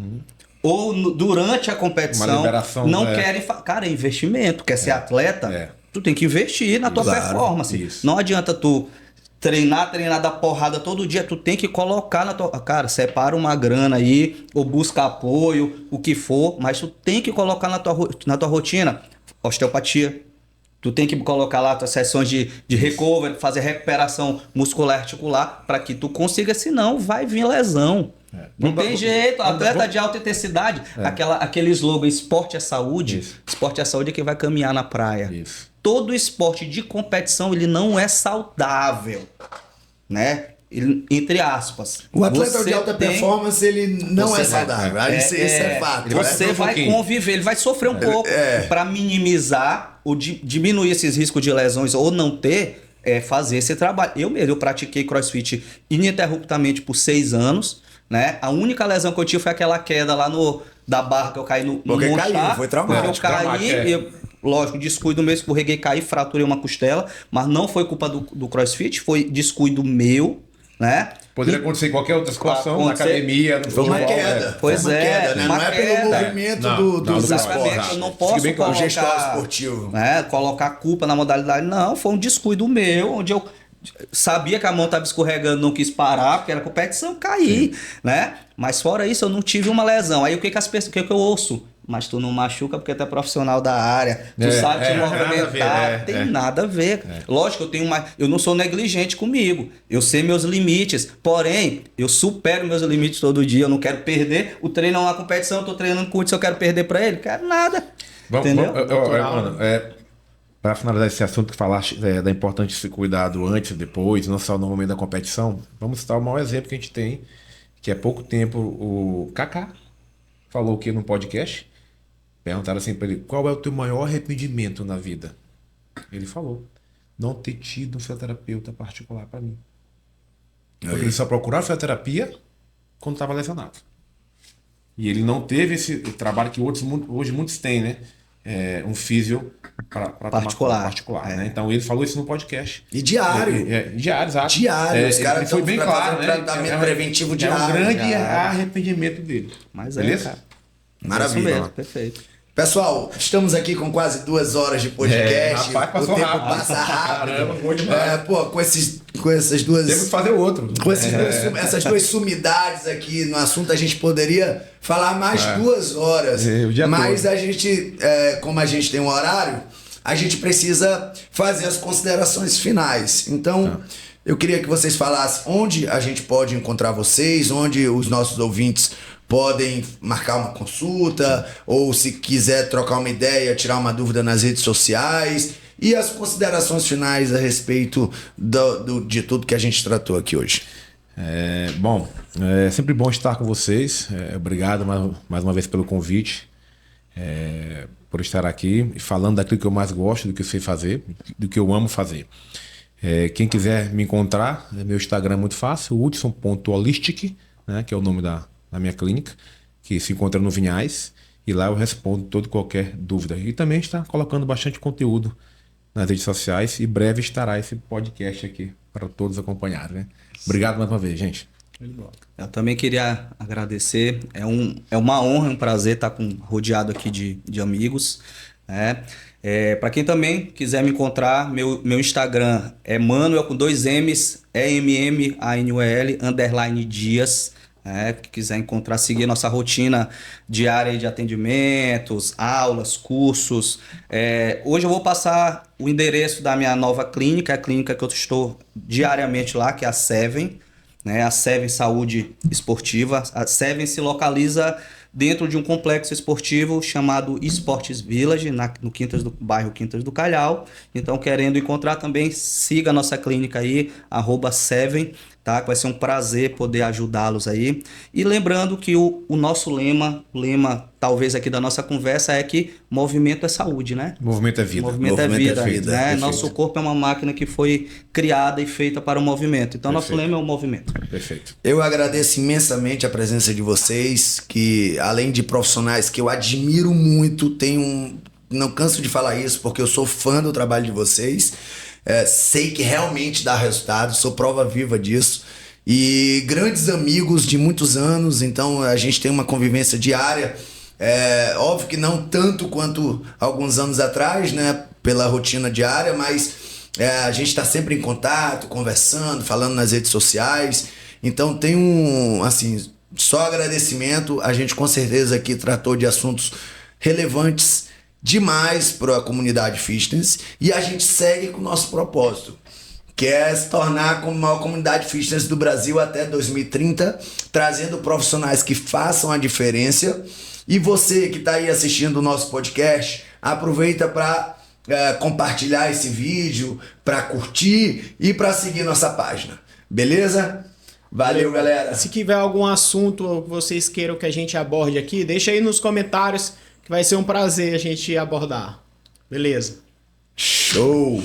ou durante a competição. Não querem... Cara, é investimento. Quer ser atleta? Tu tem que investir na tua performance. Isso. Não adianta tu treinar da porrada todo dia, tu tem que colocar na tua... Cara, separa uma grana aí, ou busca apoio, o que for, mas tu tem que colocar na tua rotina. Osteopatia. Tu tem que colocar lá tuas sessões de recovery, fazer recuperação muscular e articular, para que tu consiga, senão vai vir lesão. Não tem jeito, atleta de alta intensidade, aquele slogan, esporte é saúde, esporte é saúde é que vai caminhar na praia. Isso. Todo esporte de competição, ele não é saudável, né? Entre aspas. O atleta de alta performance, ele não é saudável. Isso é fato. Você vai conviver, ele vai sofrer um pouco. Para minimizar ou diminuir esses riscos de lesões ou não ter, fazer esse trabalho. Eu pratiquei CrossFit ininterruptamente por 6 anos. Né? A única lesão que eu tive foi aquela queda lá da barra que eu caí no Porque caiu, foi traumático. Eu caí, lógico, descuido meu, escorreguei, caí, fraturei uma costela, mas não foi culpa do CrossFit, foi descuido meu, né? Poderia acontecer em qualquer outra situação, na academia, no futebol. Foi uma queda. Pois queda, né? Não é pelo movimento do esporte. Eu não posso colocar, esportivo. Colocar culpa na modalidade, não, foi um descuido meu, onde eu sabia que a mão estava escorregando, não quis parar, porque era competição, caí, né? Mas fora isso, eu não tive uma lesão. Aí o que que eu ouço? Mas tu não machuca porque tu é profissional da área, tu sabe te movimentar, tem nada a ver. Lógico, eu não sou negligente comigo, eu sei meus limites, porém, eu supero meus limites todo dia, eu não quero perder. O treino é uma competição, eu tô treinando com o Hudson, eu quero perder para ele? Quero nada. Entendeu? Para finalizar esse assunto que falaste da importância de se cuidado antes e depois, não só no momento da competição, vamos citar o maior exemplo que a gente tem, que há pouco tempo o Kaká falou aqui no podcast. Perguntaram assim para ele, qual é o teu maior arrependimento na vida? Ele falou, não ter tido um fisioterapeuta particular para mim. Ele só procurava fisioterapia quando estava lesionado. E ele não teve esse trabalho que hoje muitos têm, né? Um físio para particular, né? Então ele falou isso no podcast. E diário. Diário, exato. Diário. Os caras foi bem claro, né? Tratamento preventivo diário. É um grande arrependimento dele. Mas beleza? Cara. Maravilha. Isso mesmo, perfeito. Pessoal, estamos aqui com quase 2 horas de podcast. Rapaz, passou o tempo rápido. passa rápido. Caramba, bom demais. Com essas duas. Temos que fazer outro. Com essas duas sumidades aqui no assunto, a gente poderia falar mais 2 horas. O dia mas todo. a gente, como a gente tem um horário, a gente precisa fazer as considerações finais. Então, eu queria que vocês falassem onde a gente pode encontrar vocês, onde os nossos ouvintes podem marcar uma consulta, ou se quiser trocar uma ideia, tirar uma dúvida nas redes sociais, e as considerações finais a respeito de tudo que a gente tratou aqui hoje. Bom, é sempre bom estar com vocês. Obrigado mais uma vez pelo convite, por estar aqui falando daquilo que eu mais gosto, do que eu sei fazer, do que eu amo fazer. Quem quiser me encontrar, meu Instagram é muito fácil, hudson.holistic, né, que é o nome da minha clínica, que se encontra no Vinhais, e lá eu respondo toda qualquer dúvida. E também está colocando bastante conteúdo nas redes sociais, e breve estará esse podcast aqui para todos acompanharem, né? Obrigado mais uma vez, gente. Eu também queria agradecer, é uma honra, um prazer estar rodeado aqui de amigos, né? Para quem também quiser me encontrar, meu Instagram é Manuel com 2 M's, EMMANUEL _Dias. Que quiser encontrar, seguir nossa rotina diária de atendimentos, aulas, cursos. Hoje eu vou passar o endereço da minha nova clínica, a clínica que eu estou diariamente lá, que é a Seven, né? A Seven Saúde Esportiva. A Seven se localiza dentro de um complexo esportivo chamado Esportes Village, no bairro Quintas do Calhau. Então, querendo encontrar também, siga a nossa clínica aí, @Seven, tá? Que vai ser um prazer poder ajudá-los aí. E lembrando que o nosso lema talvez aqui da nossa conversa é que movimento é saúde, né? Movimento é vida. Movimento é vida, né? Nosso corpo é uma máquina que foi criada e feita para o movimento. Então, nosso lema é o movimento. Perfeito. Eu agradeço imensamente a presença de vocês, que além de profissionais que eu admiro muito, não canso de falar isso porque eu sou fã do trabalho de vocês. Sei que realmente dá resultado, sou prova viva disso. E grandes amigos de muitos anos, então a gente tem uma convivência diária. Óbvio que não tanto quanto alguns anos atrás, né, pela rotina diária, mas a gente está sempre em contato, conversando, falando nas redes sociais. Então tem só agradecimento. A gente com certeza aqui tratou de assuntos relevantes demais para a comunidade fitness, e a gente segue com o nosso propósito, que é se tornar como a maior comunidade fitness do Brasil até 2030, trazendo profissionais que façam a diferença. E você que está aí assistindo o nosso podcast, aproveita para compartilhar esse vídeo, para curtir e para seguir nossa página. Beleza? Valeu, galera! Se tiver algum assunto que vocês queiram que a gente aborde aqui, deixa aí nos comentários, que vai ser um prazer a gente abordar. Beleza? Show!